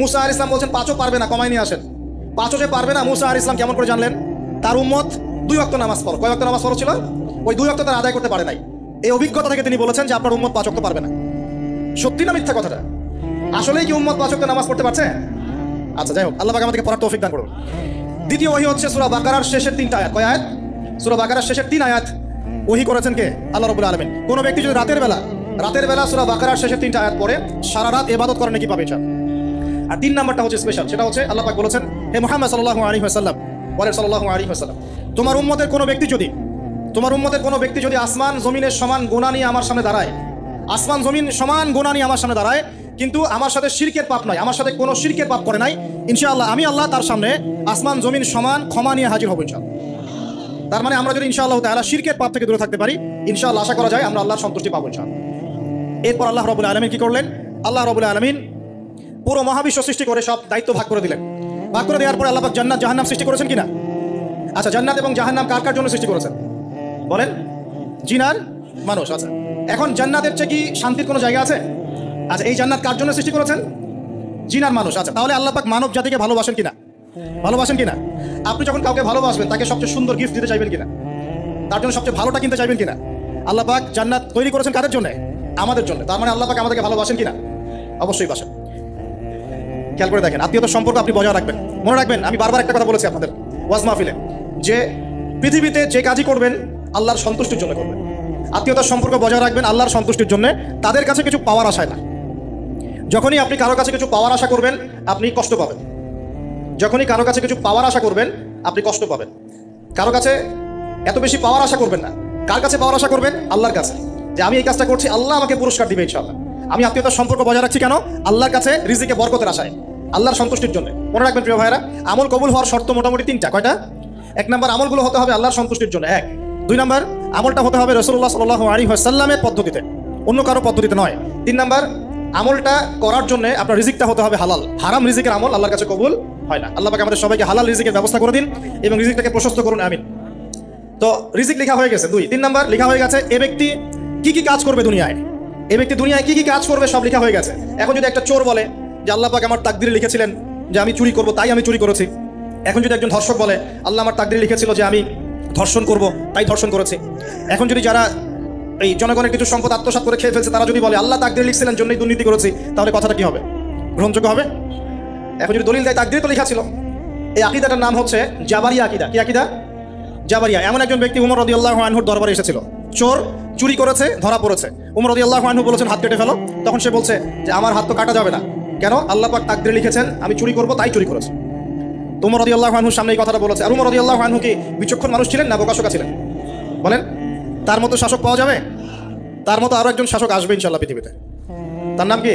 মুসা আলাইহিস সালাম বলছেন 5ও পারবে না, কমাই নিয়ে আসেন। 5ও যে পারবে না, মুসা আলাইহিস সালাম কেমন করে জানলেন? তার উম্মত 2 ওয়াক্ত নামাজ পড়ে। কয় ওয়াক্ত নামাজ পড়ো ছিল? ওই 2 ওয়াক্ত তারা আদায় করতে পারে নাই। এই অভিজ্ঞতা থেকে তিনি বলেছেন যে আপনার উম্মত 5 ওয়াক্ত পারবে না। সত্যি না মিথ্যা কথাটা? আসলেই কি উম্মত 5 ওয়াক্ত নামাজ পড়তে পারছে? আচ্ছা, যাই হোক, আল্লাহ পাক আমাদেরকে পড়ার তৌফিক দান করুন। দ্বিতীয় ওহী হচ্ছে সূরা বাকারার শেষের 3টা আয়াত। কয় আয়াত? সূরা বাকারার শেষের 3 আয়াত ওহী করেছেন কে? আল্লাহ রাব্বুল আলামিন। কোন ব্যক্তি যদি রাতের বেলা সূরা বাকারার শেষের 3টা আয়াত পড়ে সারা রাত ইবাদত করে নাকি পাবে ইনশাআল্লাহ। আর 3 নাম্বারটা হচ্ছে স্পেশাল, সেটা হচ্ছে আল্লাহ পাক বলেছেন হে মুহাম্মদ সাল্লাল্লাহু আলাইহি ওয়াসাল্লাম, বলেন সাল্লাল্লাহু আলাইহি ওয়াসাল্লাম, তোমার উম্মতের কোনো ব্যক্তি যদি আসমান জমিনের সমান গুনাহ নিয়ে আমার সামনে দাঁড়ায়, আসমান জমিন সমান গুনাহ নিয়ে আমার সামনে দাঁড়ায়, কিন্তু আমার সাথে শিরকের পাপ নাই, আমার সাথে কোনো শিরকের পাপ করে নাই, ইনশাআল্লাহ আমি আল্লাহ তার সামনে আসমান জমিন সমান ক্ষমা নিয়ে হাজির হব ইনশাআল্লাহ। তার মানে আমরা যদি ইনশাআল্লাহ তাআলা শিরকের পাপ থেকে দূরে থাকতে পারি, ইনশাআল্লাহ আশা করা যায় আমরা আল্লাহর সন্তুষ্টি পাবো ইনশাআল্লাহ। এরপর আল্লাহ রাব্বুল আলামিন কি করলেন? আল্লাহ রাব্বুল আলামিন পুরো মহাবিশ্ব সৃষ্টি করে সব দায়িত্ব ভাগ করে দিলেন। ভাগ করে দেওয়ার পরে আল্লাহ পাক জান্নাত জাহান্নাম সৃষ্টি করেছেন কিনা? আচ্ছা, জান্নাত এবং জাহান্নাম কার কার জন্য সৃষ্টি করেছেন বলেন? জিন আর মানুষ। আচ্ছা, এখন জান্নাতের চেয়ে কি শান্তির কোনো জায়গা আছে? আচ্ছা, এই জান্নাত কার জন্য সৃষ্টি করেছেন? জিন আর মানুষ। আচ্ছা, তাহলে আল্লাহ পাক মানব জাতিকে ভালোবাসেন কিনা? ভালোবাসেন কিনা? আপনি যখন কাউকে ভালোবাসবেন তাকে সবচেয়ে সুন্দর গিফট দিতে চাইবেন কিনা? তার জন্য সবচেয়ে ভালোটা কিনতে চাইবেন কিনা? আল্লাহ পাক জান্নাত তৈরি করেছেন কাদের জন্য? আমাদের জন্য। তার মানে আল্লাহ পাক আমাদেরকে ভালোবাসেন কিনা? অবশ্যই বাসেন। খেয়াল করে দেখেন, আত্মীয়তার সম্পর্ক আপনি বজায় রাখবেন। মনে রাখবেন, আমি বারবার একটা কথা বলেছি আপনাদের ওয়াজ মাহফিলে, যে পৃথিবীতে যে কাজই করবেন আল্লাহর সন্তুষ্টির জন্য করবেন। আত্মীয়তার সম্পর্ক বজায় রাখবেন আল্লাহর সন্তুষ্টির জন্য, তাদের কাছে কিছু পাওয়ার আশায় না। যখনই আপনি কারো কাছে কিছু পাওয়ার আশা করবেন আপনি কষ্ট পাবেন। যখনই কারো কাছে কিছু পাওয়ার আশা করবেন আপনি কষ্ট পাবেন। কারো কাছে এত বেশি পাওয়ার আশা করবেন না। কার কাছে পাওয়ার আশা করবেন? আল্লাহর কাছে, যে আমি এই কাজটা করছি আল্লাহ আমাকে পুরস্কার দিবে ইনশাআল্লাহ। আমি আত্মীয়তার সম্পর্ক বজায় রাখছি কেন? আল্লাহর কাছে রিজিকে বরকতের আশায়, আল্লাহর সন্তুষ্টির জন্য। মনে রাখবেন প্রিয় ভাইরা, আমল কবুল হওয়ার শর্ত মোটামুটি 3টা। কয়টা? 1 নাম্বার, আমলগুলো হতে হবে আল্লাহর সন্তুষ্টির জন্য। 1। 2 নাম্বার, আমলটা হতে হবে রাসূলুল্লাহ সাল্লাল্লাহু আলাইহি ওয়াসাল্লামের পদ্ধতিতে, অন্য কারো পদ্ধতিতে নয়। 3 নাম্বার, আমলটা করার জন্য আপনার রিজিকটা হতে হবে হালাল। হারাম রিজিকের আমল আল্লাহর কাছে কবুল হয় না। আল্লাহ পাক আমাদের সবাইকে হালাল রিজিকের ব্যবস্থা করে দিন এবং রিজিকটাকে প্রশস্ত করুন, আমিন। তো রিজিক লেখা হয়ে গেছে 2। 3 নাম্বার লেখা হয়ে গেছে এ ব্যক্তি কি কি কাজ করবে দুনিয়ায়। এই ব্যক্তি দুনিয়ায় কি কি কাজ করবে সব লেখা হয়ে গেছে। এখন যদি একটা চোর বলে যে আল্লাহ পাক আমার তাকদিরে লিখেছিলেন যে আমি চুরি করব, তাই আমি চুরি করেছি। এখন যদি একজন ধর্ষক বলে আল্লাহ আমার তাকদিরে লিখেছিল যে আমি ধর্ষণ করব, তাই ধর্ষণ করেছি। এখন যদি যারা এই জনগণের কিছু সম্পদ আত্মসাৎ করে খেয়ে ফেলছে তারা যদি বলে আল্লাহ তাকদিরে লিখছিলেন জন্যই দুর্নীতি করেছি, তাহলে কথাটা কি হবে? গ্রহণযোগ্য হবে? এখন যদি দলিল দেয় তাকদিরে তো লেখা ছিল। এই আকীদাটার নাম হচ্ছে জাবারিয়া আকীদা। কি আকীদা? জাবারিয়া। এমন একজন ব্যক্তি উমর রাদিয়াল্লাহু আনহুর দরবারে এসেছিল। চোর চুরি করেছে, ধরা পড়েছে। উমর রাদিয়াল্লাহু আনহু বলেছেন হাত কেটে ফেলো। তখন সে বলছে যে আমার হাত তো কাটা যাবে না, কেন? আল্লাহ পাক তাকদিরে লিখেছেন আমি চুরি করব, তাই চুরি করেছি। তো উমর রাদিয়াল্লাহু আনহুর সামনে এই কথাটা বলেছে। আর উমর রাদিয়াল্লাহু আনহু কি বিচক্ষণ মানুষ ছিলেন না বোকাশোকা ছিলেন? বলেন, তার মতো শাসক পাওয়া যাবে? তার মতো আরো একজন শাসক আসবে ইনশাআল্লাহ পৃথিবীতে। তার নাম কি?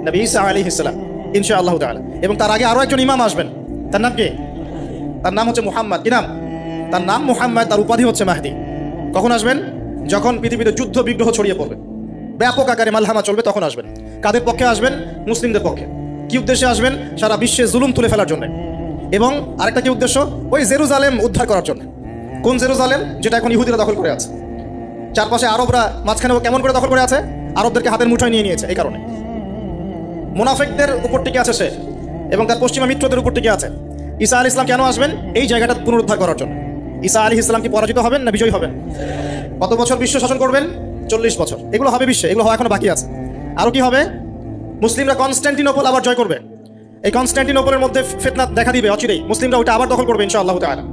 নবী ঈসা আলাইহিস সালাম ইনশাআল্লাহু তাআলা। এবং তার আগে আরো একজন ইমাম আসবেন। তার নাম কি? তার নাম হচ্ছে মুহাম্মদ। কি নাম? তার নাম মুহাম্মদ, তার উপাধি হচ্ছে মাহদি। কখন আসবেন? যখন পৃথিবীতে যুদ্ধ বিগ্রহ ছড়িয়ে পড়বে, ব্যাপক আকারে মালহামা চলবে, তখন আসবেন। কাদের পক্ষে আসবেন? মুসলিমদের পক্ষে। কি উদ্দেশ্যে আসবেন? সারা বিশ্বে জুলুম তুলে ফেলার জন্য। এবং আরেকটা কি উদ্দেশ্য? ওই জেরুজালেম উদ্ধার করার জন্য। কোন জেরুজালেম? যেটা এখন ইহুদিরা দখল করে আছে। চারপাশে আরবরা মাঝখানে কেমন করে দখল করে আছে? আরবদেরকে হাতের মুঠোয় নিয়ে নিয়েছে। এই কারণে মুনাফিকদের উপর টিকে আছে সে, এবং তার পশ্চিমা মিত্রদের উপর টিকে আছে। ঈসা আলাইহিস সালাম কেন আসবেন? এই জায়গাটা পুনরুদ্ধার করার জন্য। ঈসা আলাইহিস সালাম কি পরাজিত হবেন না বিজয়ী হবেন? কত বছর বিশ্ব শাসন করবেন? 40 বছর। এগুলো হবে বিশ্বে, এগুলো হওয়া এখনো বাকি আছে। আরো কি হবে? মুসলিমরা কনস্ট্যান্টিনোপল আবার জয় করবে। এই কনস্ট্যান্টিনোপলের মধ্যে ফিতনা দেখা দিবে অচিরেই, মুসলিমরা ওটা আবার দখল করবে ইনশাআল্লাহু তাআলা।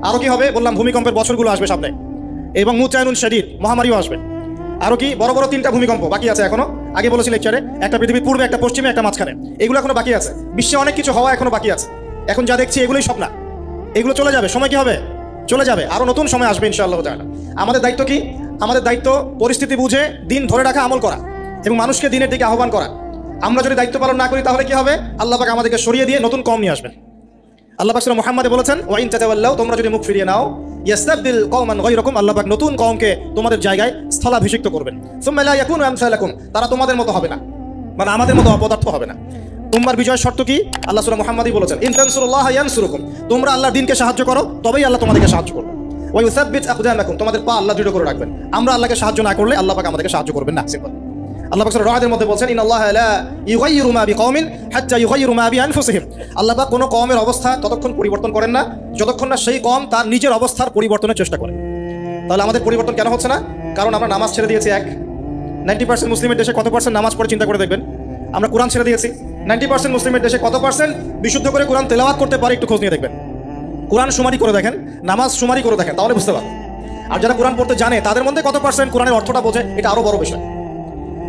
আরো কি হবে? বললাম ভূমিকম্পের বছরগুলো আসবে সামনে, এবং মুতায়নুন শাদীদ মহামারীও আসবে। আরো কি? বড় বড় 3টা ভূমিকম্প বাকি আছে এখনো। আগে বলেছি লেকচারে, একটা পৃথিবীর পূর্বে, একটা পশ্চিমে, একটা মাঝখানে। এগুলো এখনো বাকি আছে। বিশ্বে অনেক কিছু হওয়া এখনো বাকি আছে। এখন যা দেখছি এগুলোই সব না, এগুলো চলে যাবে। সময় কি হবে? চলে যাবে। আরো নতুন সময় আসবে ইনশাআল্লাহ তাআলা। আমাদের দায়িত্ব কি? আমাদের দায়িত্ব পরিস্থিতি বুঝে দিন ধরে রাখা, আমল করা এবং মানুষকে দিনের দিকে আহ্বান করা। আমরা যদি দায়িত্ব পালন না করি তাহলে কি হবে? আল্লাহ পাক আমাদেরকে সরিয়ে দিয়ে নতুন কওম নিয়ে আসবেন। আল্লাহ পাক সূরা মুহাম্মাদে বলেছেন, ওয়া ইন তাতাওয়াল্লাউ, তোমরা যদি মুখ ফিরিয়ে নাও, ইয়াস্তাবদিল কওমান গায়রাকুম, আল্লাহ পাক নতুন কওমকে তোমাদের জায়গায় স্থলাভিষিক্ত করবেন। সুম্মা লা ইয়াকুনু আমসালাকুম, তারা তোমাদের মতো হবে না, মানে আমাদের মতো অপদার্থ হবে না। তোমার বিজয়ের শর্ত কি? আল্লাহ সূরা মুহাম্মাদই বলেছেন, ইন তানসুরুল্লাহ ইয়ানসুরুকুম, তোমরা আল্লাহর দ্বীনকে সাহায্য করো তবেই আল্লাহ তোমাদেরকে সাহায্য করবে। ওয়া ইউসাব্বিত আকদামাকুম, তোমাদের পা আল্লাহ দৃঢ় করে রাখবেন। আমরা আল্লাহকে সাহায্য না করলে আল্লাহ পাক আমাদেরকে সাহায্য করবেন না। সিম্পল। আল্লাহ পাক সূরা রাদের মধ্যে বলেন, ইন্নাল্লাহা লা ইউগাইয়িরু মা বিকওমিন হাত্তা ইউগাইয়িরু মা বিআনফুসিহিম, আল্লাহ পাক কোনো কওমের অবস্থা ততক্ষণ পরিবর্তন করেন না যতক্ষণ না সেই কওম তার নিজের অবস্থার পরিবর্তনের চেষ্টা করে। তাহলে আমাদের পরিবর্তন কেন হচ্ছে না? কারণ আমরা নামাজ ছেড়ে দিয়েছি। 90% মুসলিমের দেশে কত পার্সেন্ট নামাজ পড়ে চিন্তা করে দেখবেন। আমরা কোরআন ছেড়ে দিয়েছি। 90% মুসলিমের দেশে কত পার্সেন্ট বিশুদ্ধ করে কোরআন তেলাওয়াত করতে পারে? একটু খোঁজ নিয়ে দেখবেন। কোরআন শুমারি করে দেখেন, নামাজ শুমারি করে দেখেন, তাহলে বুঝতে পারবেন। আর যারা কোরআন পড়তে জানে তাদের মধ্যে কত পার্সেন্ট কোরআনের অর্থটা বোঝে? এটা আরো বড় বিষয়।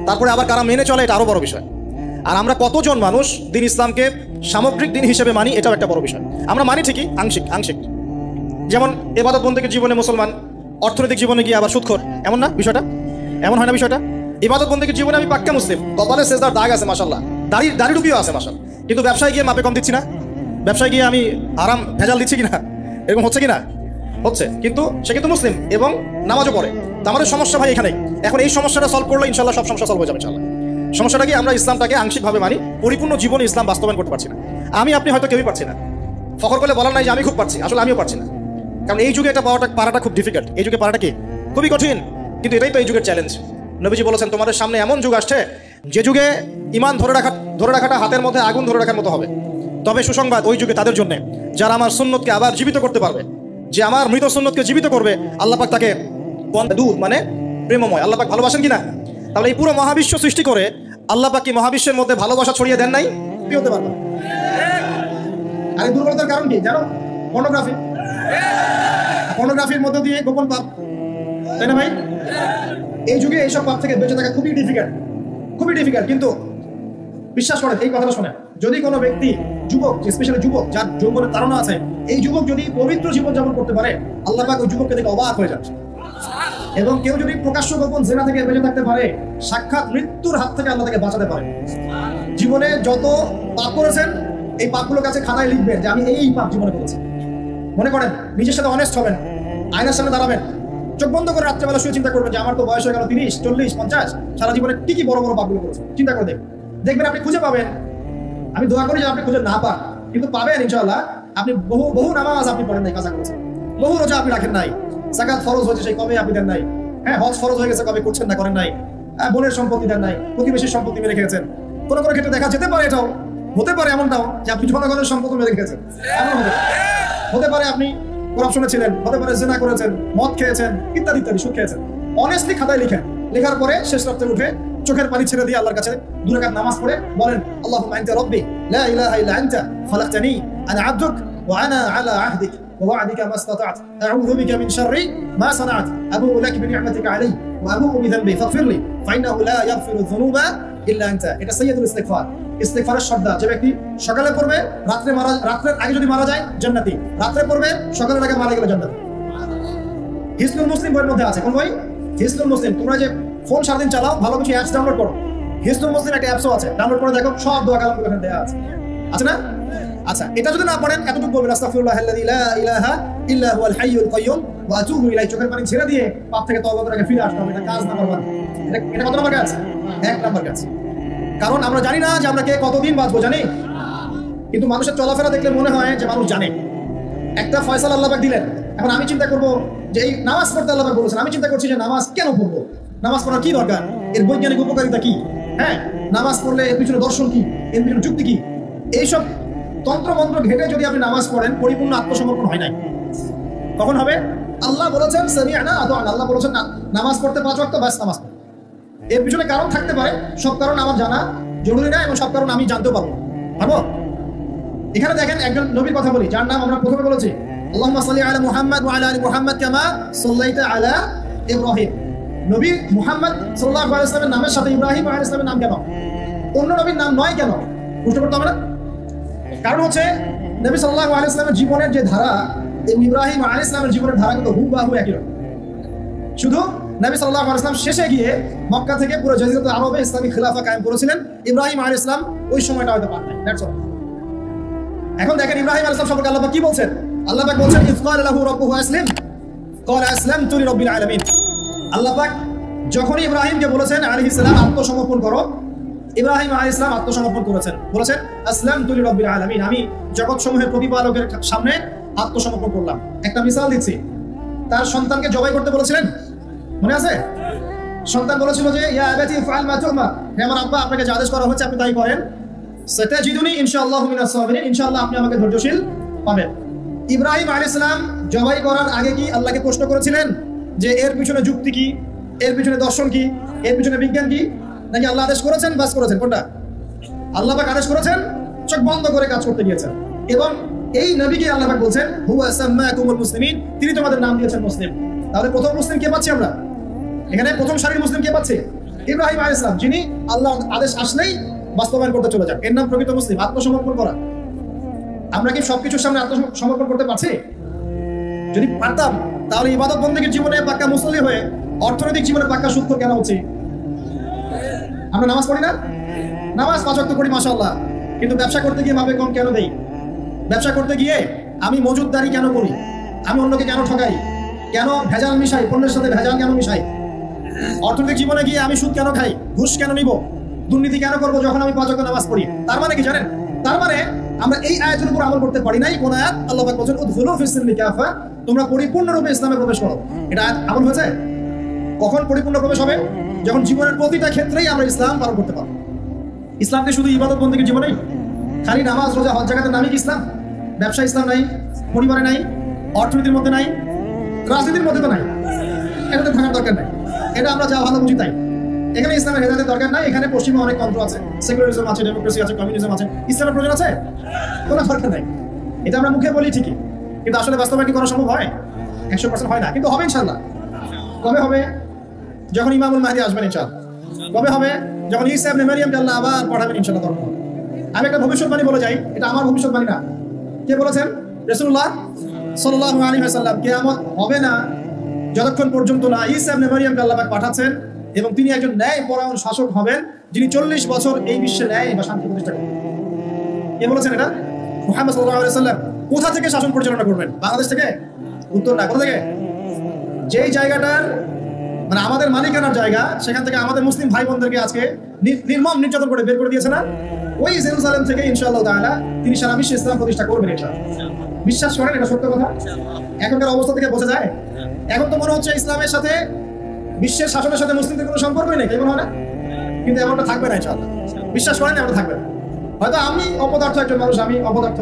তারপরে আবার কারা মেনে চলে, এটা আরো বড় বিষয়। আর আমরা কতজন মানুষ দিন ইসলামকে সামগ্রিক দিন হিসেবে মানি, এটাও একটা বড় বিষয়। আমরা মানি ঠিকই, আংশিক। যেমন ইবাদত বন্দেগীর জীবনে মুসলমান, অর্থনৈতিক জীবনে গিয়ে আবার সুদখোর, এমন না বিষয়টা? এমন হয় না বিষয়টা? ইবাদত বন্দেগীর জীবনে আমি পাক্কা মুসলিম, কপালে সেজদার দাগ আছে মাশাআল্লাহ, দাড়ি টুপিও আছে মাশাআল্লাহ, কিন্তু ব্যবসায় গিয়ে মাপে কম দিচ্ছি না, ব্যবসায় গিয়ে আমি আরাম ভেজাল দিচ্ছি কিনা, এরকম হচ্ছে কিনা? হচ্ছে। কিন্তু সে কিন্তু মুসলিম এবং নামাজও পড়ে। তো আমাদের সমস্যা ভাই এখানে। এখন এই সমস্যাটা সলভ করলে ইনশাআল্লাহ সব সমস্যা সলভ হয়ে যাবে ইনশাআল্লাহ। সমস্যাটা কি? আমরা ইসলামটাকে আংশিকভাবে মানি, পরিপূর্ণ জীবনে ইসলাম বাস্তবায়ন করতে পারছি না। আপনি হয়তো কেউই পারছি না। ফখর করলে বলার নাই যে আমি খুব পারছি, আসলে আমিও পারছি না। কারণ এই যুগে এটা পারাটা খুব ডিফিকাল্ট। এই যুগে পারাটা কি খুবই কঠিন, কিন্তু এটাই তো এই যুগের চ্যালেঞ্জ। নবীজি বলেছেন, তোমাদের সামনে এমন যুগ আসছে যে যুগে ইমান ধরে রাখাটা হাতের মধ্যে আগুন ধরে রাখার মতো হবে। তবে সুসংবাদ ওই যুগে তাদের জন্য যারা আমার সুন্নতকে আবার জীবিত করতে পারবে, যে আমার মৃত সুন্নতকে জীবিত করবে, আল্লাহ পাক তাকে দূর মানে প্রেমময়, আল্লাহ পাক ভালোবাসেন কিনা? তাহলে এই পুরো মহাবিশ্ব সৃষ্টি করে আল্লাহ পাক কি মহাবিশ্বের মধ্যে ভালোবাসা ছড়িয়ে দেন নাই? কি হতে পারবে? আর এই দুর্বলতার কারণ কি জানো? পর্নোগ্রাফির মধ্যে দিয়ে গোপন পাপ, তাই না ভাই? এই যুগে এইসব পাপ থেকে বেঁচে থাকা খুবই ডিফিকাল্ট। কিন্তু বিশ্বাস করেন, এই কথাটা শোনেন, যদি কোনো ব্যক্তি, যুবক, স্পেশালি যুবক যার যৌবনের তাড়না আছে, এই যুবক যদি পবিত্র জীবন যাপন করতে পারে, আল্লাহ পাক ওই যুবককে দেখে অবাক হয়ে যাচ্ছে। এবং কেউ যদি প্রকাশ্য গোপন জেনা থেকে বেঁচে থাকতে পারে, সাক্ষাৎ মৃত্যুর হাত থেকে আল্লাহ তাকে বাঁচাতে পারে। জীবনে যত পাপ করেছেন, এই পাপগুলোর কাছে খাতায় লিখবেন যে আমি এই পাপ জীবনে করেছি। মনে করেন, নিজের সাথে অনেস্ট হবেন, আয়নার সামনে দাঁড়াবেন, চোখ বন্ধ করে রাত্রেবেলা শুয়ে চিন্তা করবেন যে আমার তো বয়স হয়ে গেল 30, 40, 50, সারা জীবনে কি বড় বড় পাপগুলো করেছে। চিন্তা করে দেখবেন আপনি খুঁজে পাবেন। আমি দোয়া করি যে আপনি খুঁজে না পান, কিন্তু পাবেন ইনশাআল্লাহ। আপনি বহু নামাজ আপনি পড়েন নাই, কাজা করেছেন, বহু রোজা আপনি রাখেন নাই, যাকাত ফরজ হয়েছে সেই কবে আপনি দেন নাই, হ্যাঁ হজ ফরজ হয়ে গেছে কবে করছেন না, করেন নাই, বোনের সম্পত্তি দেন নাই, প্রতিবেশীর সম্পত্তি মেরে খেয়েছেন। কোনো ক্ষেত্রে দেখা যেতে পারে, এটাও হতে পারে এমনটাও যে আপনি জনগণের সম্পত্তি মেরে খেয়েছেন, এমন হতে পারে আপনি করাপশনে ছিলেন, হতে পারে জিনা করেছেন, মদ খেয়েছেন, ইত্যাদি সুদ খেয়েছেন। অনেস্টলি খাতায় লেখার পরে শেষ রাতে উঠে চোখের পানি ছেড়ে দিয়ে আল্লাহর কাছে 2 রাকাত নামাজ পড়ে বলেন, আল্লাহুম্মা আনতা রাব্বি লা ইলাহা ইল্লা আনতা খালাকতানি আনা আবদুক ওয়া আনা আলা আহদিক ওয়া ওয়া'দিকা মাসতাতা'ত আউযু বিকা মিন শাররি মা সানা'ত আবুউ লাকা বিনি'মাতিকা আলাইহি ওয়া আবুউ বিযানবি ফাগফিরলি ফাইন্নাহু লা ইয়াগফিরু যুনুবা ইল্লা আনতা। এটা সাইয়্যিদুল ইস্তিগফার। ইস্তিগফারের শব্দ যে ব্যক্তি সকালে পড়বে, রাত্রের আগে যদি মারা যায় জান্নাতি, রাত্রে পড়বে, সকালের আগে মারা গেলে জান্নাতি। হিসনুল মুসলিম বইয়ের মধ্যে আছে। কোন বই? হিসনুল মুসলিম। তোমরা যে ফোন সারাদিন চালাও, ভালো কিছু অ্যাপস ডাউনলোড করো, হিসনুল মুসলিম একটা অ্যাপসও আছে, ডাউনলোড করে দেখো, সব দোয়া কালামগুলো এখানে দেয়া আছে না? আচ্ছা, এটা যদি না পড়েন, এতটুকু বলবেন, আস্তাগফিরুল্লাহাল্লাযী লা ইলাহা ইল্লা হুয়াল হাইয়ুল কাইয়্যুম ওয়া আতুবু ইলাইহি। চোখের পানি ছেড়ে দিয়ে পাপ থেকে তওবা করে ফিরে আসতে হবে। এটা কাজ নাম্বার 1। এটা কত নাম্বার কাজ? 1 নাম্বার কাজ। কারণ আমরা জানি না যে আমরা কে কতদিন বাঁচবো, জানি? কিন্তু মানুষের চলাফেরা দেখলে মনে হয় যে মানুষ জানে। একটা ফয়সালা আল্লাহ পাক দিলেন, এখন আমি চিন্তা করবো যে এই নামাজ পড়তে আল্লাহ পাক বলেছেন, আমি চিন্তা করছি যে নামাজ কেন পড়বো, নামাজ পড়ার কি দরকার, এর বৈজ্ঞানিক উপকারিতা কি, হ্যাঁ নামাজ পড়লে এর পিছনে দর্শন কি, এর পিছনে যুক্তি কি, এইসব তন্ত্রমন্ত্র ঘেটে যদি আপনি নামাজ পড়েন, পরিপূর্ণ আত্মসমর্পণ হয় নাই। কখন হবে? আল্লাহ বলেছেন সামি'না আতা'না, আল্লাহ বলেছেন নামাজ পড়তে 5 ওয়াক্ত, বাস নামাজ পড়ো। এর পিছনে কারণ থাকতে পারে, সব কারণ আমার জানা জরুরি না এবং সব কারণ আমি জানতেও পারবো। এখানে দেখেন একজন নবীর কথা বলি, যার নাম আমরা প্রথমে বলেছি, আল্লাহুম্মা সাল্লি আলা মুহাম্মাদ ওয়া আলা আলি মুহাম্মাদ কামা সাল্লাইতা আলা ইব্রাহিম। নবী মুহাম্মদ সাল্লাল্লাহু আলাইহি ওয়াসাল্লামের নামের সাথে ইব্রাহিম আলাইহিস সালামের নাম কেন, অন্য নবীর নাম নয় কেন? বুঝতে পারতে হবে না? কারণ হচ্ছে নবী সাল্লাল্লাহু আলাইহি ওয়াসাল্লামের জীবনের যে ধারা এবং ইব্রাহিম আলাইহিস সালামের জীবনের ধারা কিন্তু হুবহু একই রকম। শুধু নবী সাল্লাল্লাহু আলাইহি ওয়াসাল্লাম শেষে গিয়ে মক্কা থেকে পুরো জাজিরাতুল আরবে ইসলামী খিলাফা কায়েম করেছিলেন। ইব্রাহিম আলাইহিস সালাম ওই সময়টা হয়তো পান নাই। That's all. এখন দেখেন ইব্রাহিম আলাইহিস সালাম সম্পর্কে আল্লাহ পাক কি বলছেন? আল্লাহ পাক বলছেন ইয ক্বালা লাহু রাব্বুহু আসলিম ক্বালা আসলামতু লিরাব্বিল আলামিন। আল্লাহ পাক যখনই ইব্রাহিমকে বলেছেন আলাইহিস সালাম আত্মসমর্পণ করো, ইব্রাহিম আলাইহিস সালাম আত্মসমর্পণ করেছেন, বলেছেন আসলামতু লিরাব্বিল আলামিন, আমি জগৎ সমূহের প্রতিপালকের সামনে আত্মসমর্পণ করলাম। একটা মিসাল দিচ্ছি, তার সন্তানকে জবাই করতে বলেছিলেন, মনে আছে? সন্তান বলেছিল যে ইয়া আবাতি ফাআল মা তু'মার, হে আমার আব্বা আপনাকে যে আদেশ করা হচ্ছে আপনি তাই করেন। সাতাজিদুনি ইনশাআল্লাহু মিনাস সাবিরিন, ইনশাআল্লাহ আপনি আমাকে ধৈর্যশীল পাবেন। ইব্রাহিম আলাইহিস সালাম জবাই করার আগে কি আল্লাহকে প্রশ্ন করেছিলেন যে এর পিছনে যুক্তি কি, এর পিছনে দর্শন কি, এর পিছনে বিজ্ঞান কি? নাকি আল্লাহ আদেশ করেছেন বাস করেছেন? কোনটা? আল্লাহ পাক আদেশ করেছেন, চোখ বন্ধ করে কাজ করতে গিয়েছেন। এবং এই নবীকে আল্লাহ পাক বলছেন হুয়া সাম্মাকুমুল মুসলিমিন, তিনি তোমাদের নাম দিয়েছেন মুসলিম। তাহলে প্রথম মুসলিম কে পাচ্ছি আমরা? এখানে প্রথম সারির মুসলিম কে পাচ্ছে? ইব্রাহিম আলাইহিস সালাম, যিনি আল্লাহ আদেশ আসলেই বাস্তবায়ন করতে চলে যান। এর নাম প্রকৃত মুসলিম, আত্মসমর্পণ করা। আমরা কি সবকিছুর সামনে আত্মসমর্পণ করতে পারছি? যদি পারতাম তাহলে ইবাদত বন্দেগীর জীবনে পাক্কা মুসল্লি হয়ে অর্থনৈতিক জীবনে পাক্কা সুদখোর কেন হচ্ছে? আমরা নামাজ পড়ি না? নামাজ 5 ওয়াক্ত পড়ি মাশাআল্লাহ, কিন্তু ব্যবসা করতে গিয়ে মাপে কম কেন দেই? ব্যবসা করতে গিয়ে আমি মজুদদারি কেন করি? আমি অন্যকে কেন ঠকাই? কেন ভেজাল মিশাই? পণ্যের সাথে ভেজাল কেন মিশাই? অর্থনৈতিক জীবনে গিয়ে আমি সুদ কেন খাই? ঘুষ কেন নিব? দুর্নীতি কেন করবো যখন আমি 5 ওয়াক্ত নামাজ পড়ি? তার মানে কি জানেন? তার মানে আমরা এই আয়াতের উপর আমল করতে পারি নাই। কোন আয়াত? আল্লাহ পাক বলেন উদখুলু ফিস-সিলমি কাফা, তোমরা পরিপূর্ণরূপে ইসলামে প্রবেশ করো। এটা আয়াত আমল হয়েছে? কখন পরিপূর্ণ প্রবেশ হবে? যখন জীবনের প্রতিটা ক্ষেত্রেই আমরা ইসলাম পালন করতে পারবো। ইসলামকে শুধু ইবাদত বন্দেগীর জীবনেই, খালি নামাজ রোজা হজ জাকাতের নামই কি ইসলাম? ব্যবসা ইসলাম নাই, পরিবারে নাই, অর্থনীতির মধ্যে নাই, রাজনীতির মধ্যে তো নাই। এটাতে থাকার দরকার নাই। এটা আমরা যা ভালো বুঝি তাই। এখানে ইসলামের হেদায়েতের দরকার নাই। এখানে পশ্চিমে অনেক তন্ত্র আছে, সেকুলারিজম আছে, ডেমোক্রেসি আছে, কমিউনিজম আছে। ইসলামের প্রয়োজন আছে? কোনো দরকার নাই। এটা আমরা মুখে বলি ঠিকই, কিন্তু আসলে বাস্তবায়ন করা সম্ভব হয়? 100% হয় না, কিন্তু হবে ইনশাআল্লাহ। কবে হবে? যখন ইমামুল মাহদি আসবেন ইনশাআল্লাহ। কবে হবে? যখন ঈসা ইবনে মারইয়ামকে আল্লাহ আবার পাঠাবেন ইনশাআল্লাহ। তখন আমি একটা ভবিষ্যৎবাণী বলে যাই, এটা আমার ভবিষ্যৎবাণী না। কে বলেছেন? রাসূলুল্লাহ সাল্লাল্লাহু আলাইহি ওয়াসাল্লাম। কিয়ামত হবে না যতক্ষণ পর্যন্ত না ঈসা ইবনে মারইয়ামকে আল্লাহ পাক পাঠাচ্ছেন এবং তিনি একজন ন্যায়পরায়ণ শাসক হবেন, যিনি 40 বছর এই বিশ্বে ন্যায় বা শান্তি প্রতিষ্ঠা করবেন। কে বলেছেন এটা? মুহাম্মদ সাল্লাল্লাহু আলাইহি ওয়াসাল্লাম। কোথা থেকে শাসন পরিচালনা করবেন? বাংলাদেশ থেকে? উত্তর না, কোথা থেকে? যেই জায়গাটার মানে আমাদের মালিকানার জায়গা, সেখান থেকে আমাদের মুসলিম ভাই বোনদেরকে আজকে নির্মম নির্যাতন করে বের করে দিয়েছে না? ওই জেরুজালেম থেকে ইনশাআল্লাহ তাআলা তিনি সারা বিশ্বে ইসলাম প্রতিষ্ঠা করবেন। এটা বিশ্বাস করেন? এটা সত্য কথা। এখনকার অবস্থা থেকে বোঝা যায়। এখন তো মনে হচ্ছে ইসলামের সাথে বিশ্বের শাসনের সাথে মুসলিমদের কোনো সম্পর্কই নেই, কেমন হয় না? কিন্তু এমনটা থাকবে না ইনশাআল্লাহ। বিশ্বাস করেন? এমনটা থাকবে না। হয়তো আমি অপদার্থ একজন মানুষ, আমি অপদার্থ,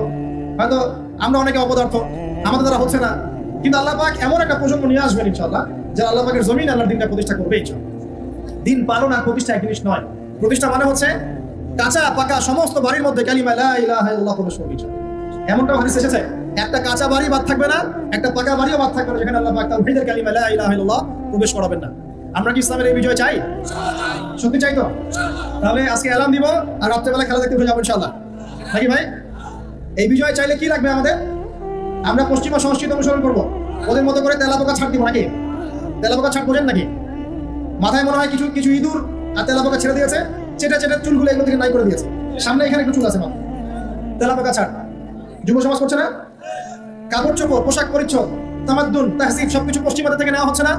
হয়তো আমরা অনেকে অপদার্থ, আমাদের দ্বারা হচ্ছে না, কিন্তু আল্লাহ পাক এমন একটা প্রজন্ম নিয়ে আসবেন ইনশাআল্লাহ, যারা আল্লাহ পাকের জমিন আল্লাহর দিনটা প্রতিষ্ঠা করবে ইনশাআল্লাহ। দিন পালন আর প্রতিষ্ঠা এক জিনিস নয়। প্রতিষ্ঠা মানে হচ্ছে কাঁচা পাকা সমস্ত বাড়ির মধ্যে কালিমা লা ইলাহা ইল্লাল্লাহ প্রবেশ করবে ইনশাআল্লাহ। এমনটা হাদিসে এসেছে, একটা কাঁচা বাড়ি বাদ থাকবে না, একটা পাকা বাড়িও বাদ থাকবে না যেখানে আল্লাহ পাক তাওহীদের কালিমা লা ইলাহা ইল্লাল্লাহ প্রবেশ করাবেন না। আমরা কি ইসলামের এই বিজয় চাই? সত্যি চাই তো? তাহলে আজকে অ্যালার্ম দিব আর রাত্রেবেলা খেলা দেখতে উঠে যাবো ইনশাআল্লাহ, নাকি ভাই? এই বিজয় চাইলে কি লাগবে আমাদের? আমরা পশ্চিমা সংস্কৃতি অনুসরণ করবো, ওদের মতো করে তেলাপোকা ছাড় দিব নাকি? তেলাপোকা ছাড় বোঝেন নাকি? মাথায় মনে হয় কিছু কিছু ইঁদুর আর তেলাপোকা ছেড়ে দিয়েছে, চেটে চেটে চুলগুলো এগুলো থেকে নাই করে দিয়েছে। সামনে এখানে একটু চুল আছে, মা তেলাপোকা ছাড়। যুব সমাজ করছে না? কাপড় চোপড়, পোশাক পরিচ্ছদ, তামাদ্দুন, তাহসিব সবকিছু পশ্চিমাদের থেকে নেওয়া হচ্ছে না?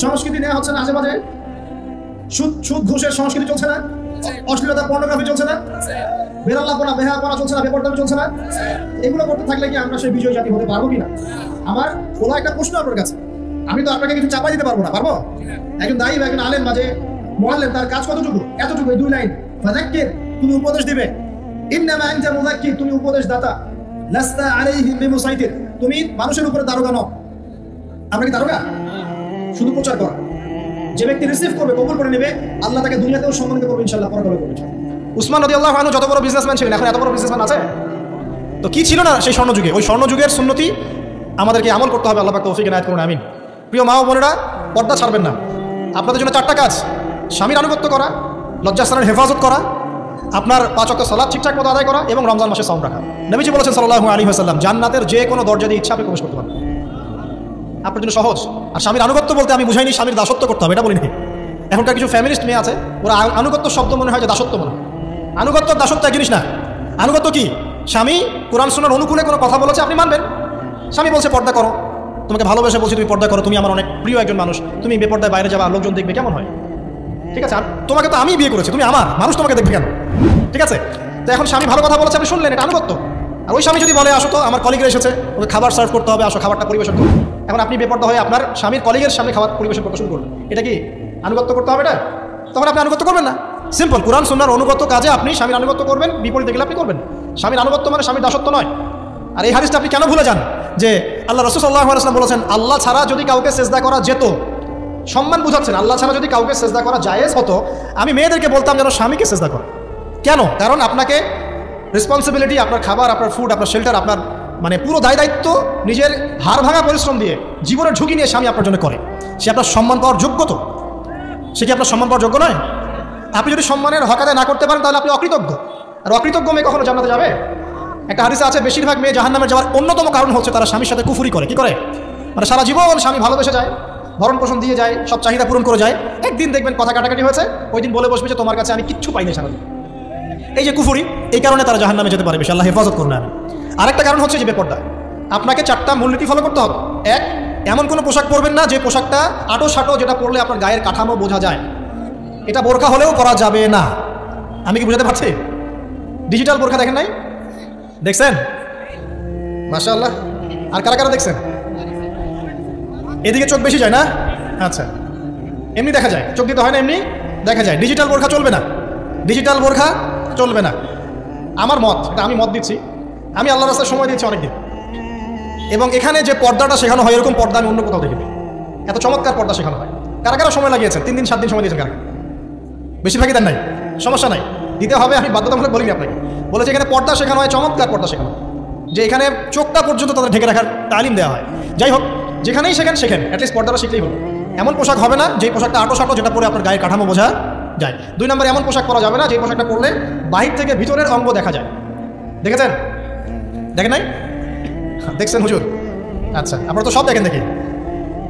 সংস্কৃতি নেওয়া হচ্ছে না? আজে বাজে সুদ ঘুষের সংস্কৃতি চলছে না? অশ্লীলতা পর্নোগ্রাফি চলছে না? বেরাল্লাপনা বেহাপনা চলছে না? বেপরদামি চলছে না? এগুলো করতে থাকলে কি আমরা সেই বিজয় জাতি হতে পারবো কিনা? আমার খোলা একটা প্রশ্ন আপনার কাছে। আমি তো আপনাকে কিছু চাপা দিতে পারবো না, পারবো? একজন দায়ী বা একজন আলেম মাঝে মুআল্লিম, তার কাজ কতটুকু? এতটুকু, 2 লাইন। ফাযাক্কির, তুমি উপদেশ দিবে। ইন্নামা আনতা মুযাক্কির, তুমি উপদেশ দাতা। লাস্তা আলাইহিম বিমুসাইতির, তুমি মানুষের উপরে দারোগা নও। আমরা কি দারোগা? শুধু প্রচার করা। যে ব্যক্তি রিসিভ করবে, কবুল করে নেবে, আল্লাহ তাকে দুনিয়াতেও সম্মানিত করবে ইনশাআল্লাহ, পরকালে করবে ইনশাআল্লাহ। উসমান রাদিয়াল্লাহু আনহু যত বড় বিজনেসম্যান ছিলেন, এখন এত বড় বিজনেসম্যান আছে? তো কি ছিল না সেই স্বর্ণযুগে? ওই স্বর্ণযুগের সুন্নতি আমাদেরকে আমল করতে হবে। আল্লাহ পাক তৌফিক এনায়েত করুন, আমিন। প্রিয় মা ও বোনেরা, পর্দা ছাড়বেন না। আপনাদের জন্য 4টা কাজ: স্বামীর আনুগত্য করা, লজ্জাস্থানের হেফাজত করা, আপনার 5 ওয়াক্ত সালাত ঠিকঠাক মতো আদায় করা এবং রমজান মাসে সাওম রাখা। নবীজি বলেছেন সাল্লাল্লাহু আলাইহি ওয়াসাল্লাম, জান্নাতের যে কোনো দরজা দিয়ে ইচ্ছা আপনি প্রবেশ করতে পারবেন। আপনার জন্য সহজ। আর স্বামীর আনুগত্য বলতে আমি বুঝাইনি স্বামীর দাসত্ব করতে হবে, এটা বলিনি। এখনকার কিছু ফ্যামিলিস্ট মেয়ে আছে, ওরা আনুগত্য শব্দ মনে হয় যে দাসত্ব মনে হয়। আনুগত্য দাসত্ব এক জিনিস না। আনুগত্য কি? স্বামী কোরআন সুন্নাহর অনুকূলে কোনো কথা বলেছে, আপনি মানবেন। স্বামী বলছে পর্দা করো, তোমাকে ভালোবেসে বলছি তুমি পর্দা করো, তুমি আমার অনেক প্রিয় একজন মানুষ, তুমি বেপর্দায় বাইরে যাবা, লোকজন দেখবে, কেমন হয়? ঠিক আছে, আর তোমাকে তো আমি বিয়ে করেছি, তুমি আমার মানুষ, তোমাকে দেখবে কেন? ঠিক আছে, তো এখন স্বামী ভালো কথা বলেছে, আপনি শুনলেন, এটা আনুগত্য। আর ওই স্বামী যদি বলে আসো তো আমার কলিগরা এসেছে, ওকে খাবার সার্ভ করতে হবে, আসো খাবারটা পরিবেশন করো, এখন আপনি বেপর্দা হয়ে আপনার স্বামীর কলিগের সামনে খাবার পরিবেশন করতে শুরু করলেন, এটা কি আনুগত্য করতে হবে? এটা তখন আপনি আনুগত্য করবেন না। সিম্পল, কোরআন সুন্নাহর অনুগত কাজে আপনি স্বামীর আনুগত্য করবেন, বিপরীতে গেলে আপনি করবেন। স্বামীর আনুগত্য মানে স্বামীর দাসত্ব নয়। আর এই হাদিসটা আপনি কেন ভুলে যান যে আল্লাহ রাসূল সাল্লাল্লাহু আলাইহি ওয়াসাল্লাম বলেছেন, আল্লাহ ছাড়া যদি কাউকে সেজদা করা যেত, সম্মান বুঝাচ্ছেন, আল্লাহ ছাড়া যদি কাউকে সেজদা করা জায়েজ হতো, আমি মেয়েদেরকে বলতাম যেন স্বামীকে সেজদা করো। কেন? কারণ আপনাকে রেসপন্সিবিলিটি, আপনার খাবার, আপনার ফুড, আপনার শেল্টার, আপনার মানে পুরো দায় দায়িত্ব নিজের হাড় ভাঙা পরিশ্রম দিয়ে, জীবনের ঝুঁকি নিয়ে স্বামী আপনার জন্য করে। সে আপনার সম্মান পাওয়ার যোগ্য তো? সে কি আপনার সম্মান পাওয়ার যোগ্য নয়? আপনি যদি সম্মানের হক আদায় না করতে পারেন তাহলে আপনি অকৃতজ্ঞ। আর অকৃতজ্ঞ মেয়ে কখনো জান্নাতে যাবে? একটা হাদিসে আছে, বেশিরভাগ মেয়ে জাহান্নামে যাওয়ার অন্যতম কারণ হচ্ছে তারা স্বামীর সাথে কুফরি করে। কি করে? মানে সারা জীবন স্বামী ভালোবেসে যায়, ভরণ পোষণ দিয়ে যায়, সব চাহিদা পূরণ করে যায়, একদিন দেখবেন কথা কাটাকাটি হয়েছে, ওই দিন বলে বসবে যে তোমার কাছে আমি কিচ্ছু পাইনি সারাদিন। এই যে কুফরি, এই কারণে তারা জাহান্নামে যেতে পারে, বেশি আল্লাহ হেফাজত করুন। আরেকটা কারণ হচ্ছে যে বেপর্দা। আপনাকে 4টা মূলনীতি ফলো করতে হবে। 1, এমন কোনো পোশাক পরবেন না যে পোশাকটা আটো সাটো, যেটা পরলে আপনার গায়ের কাঠামো বোঝা যায়। এটা বোরখা হলেও পরা যাবে না। আমি কি বুঝাতে পারছি? ডিজিটাল বোরখা দেখেন নাই? দেখছেন? মাশাআল্লাহ। আর কারা কারা দেখছেন? এদিকে চোখ বেশি যায় না? আচ্ছা, এমনি দেখা যায়, চোখ দিতে হয় না, এমনি দেখা যায়। ডিজিটাল বোরখা চলবে না, ডিজিটাল বোরখা চলবে না। আমার মত, এটা আমি মত দিচ্ছি, আমি আল্লাহর রাস্তায় সময় দিয়েছি অনেকদিন, এবং এখানে যে পর্দাটা শেখানো হয় এরকম পর্দা আমি অন্য কোথাও দেখিনি। এত চমৎকার পর্দা শেখানো হয়। কারা কারা সময় লাগিয়েছেন? 3 দিন 7 দিন সময় দিয়েছেন কারা? বেশিরভাগই দেন নাই, সমস্যা নাই, দিতে হবে, আমি বাধ্যতামূলক বলিনি আপনাকে। বলেছে এখানে পর্দা শেখানো হয়, চমৎকার পর্দা শেখানো হয়, যে এখানে চোখটা পর্যন্ত তাদের ঢেকে রাখার তালিম দেওয়া হয়। যাই হোক, যেখানেই শেখেন অ্যাটলিস্ট পর্দাটা শিখলেই হলো। এমন পোশাক হবে না যে পোশাকটা আটো সাটো, যেটা পরে আপনার গায়ের কাঠামো বোঝা যায়। 2 নম্বর, এমন পোশাক পরা যাবে না যে পোশাকটা পরলে বাহির থেকে ভিতরের অঙ্গ দেখা যায়। দেখেছেন? দেখেন নাই? দেখছেন হুজুর? আচ্ছা, আপনারা তো সব দেখেন দেখি।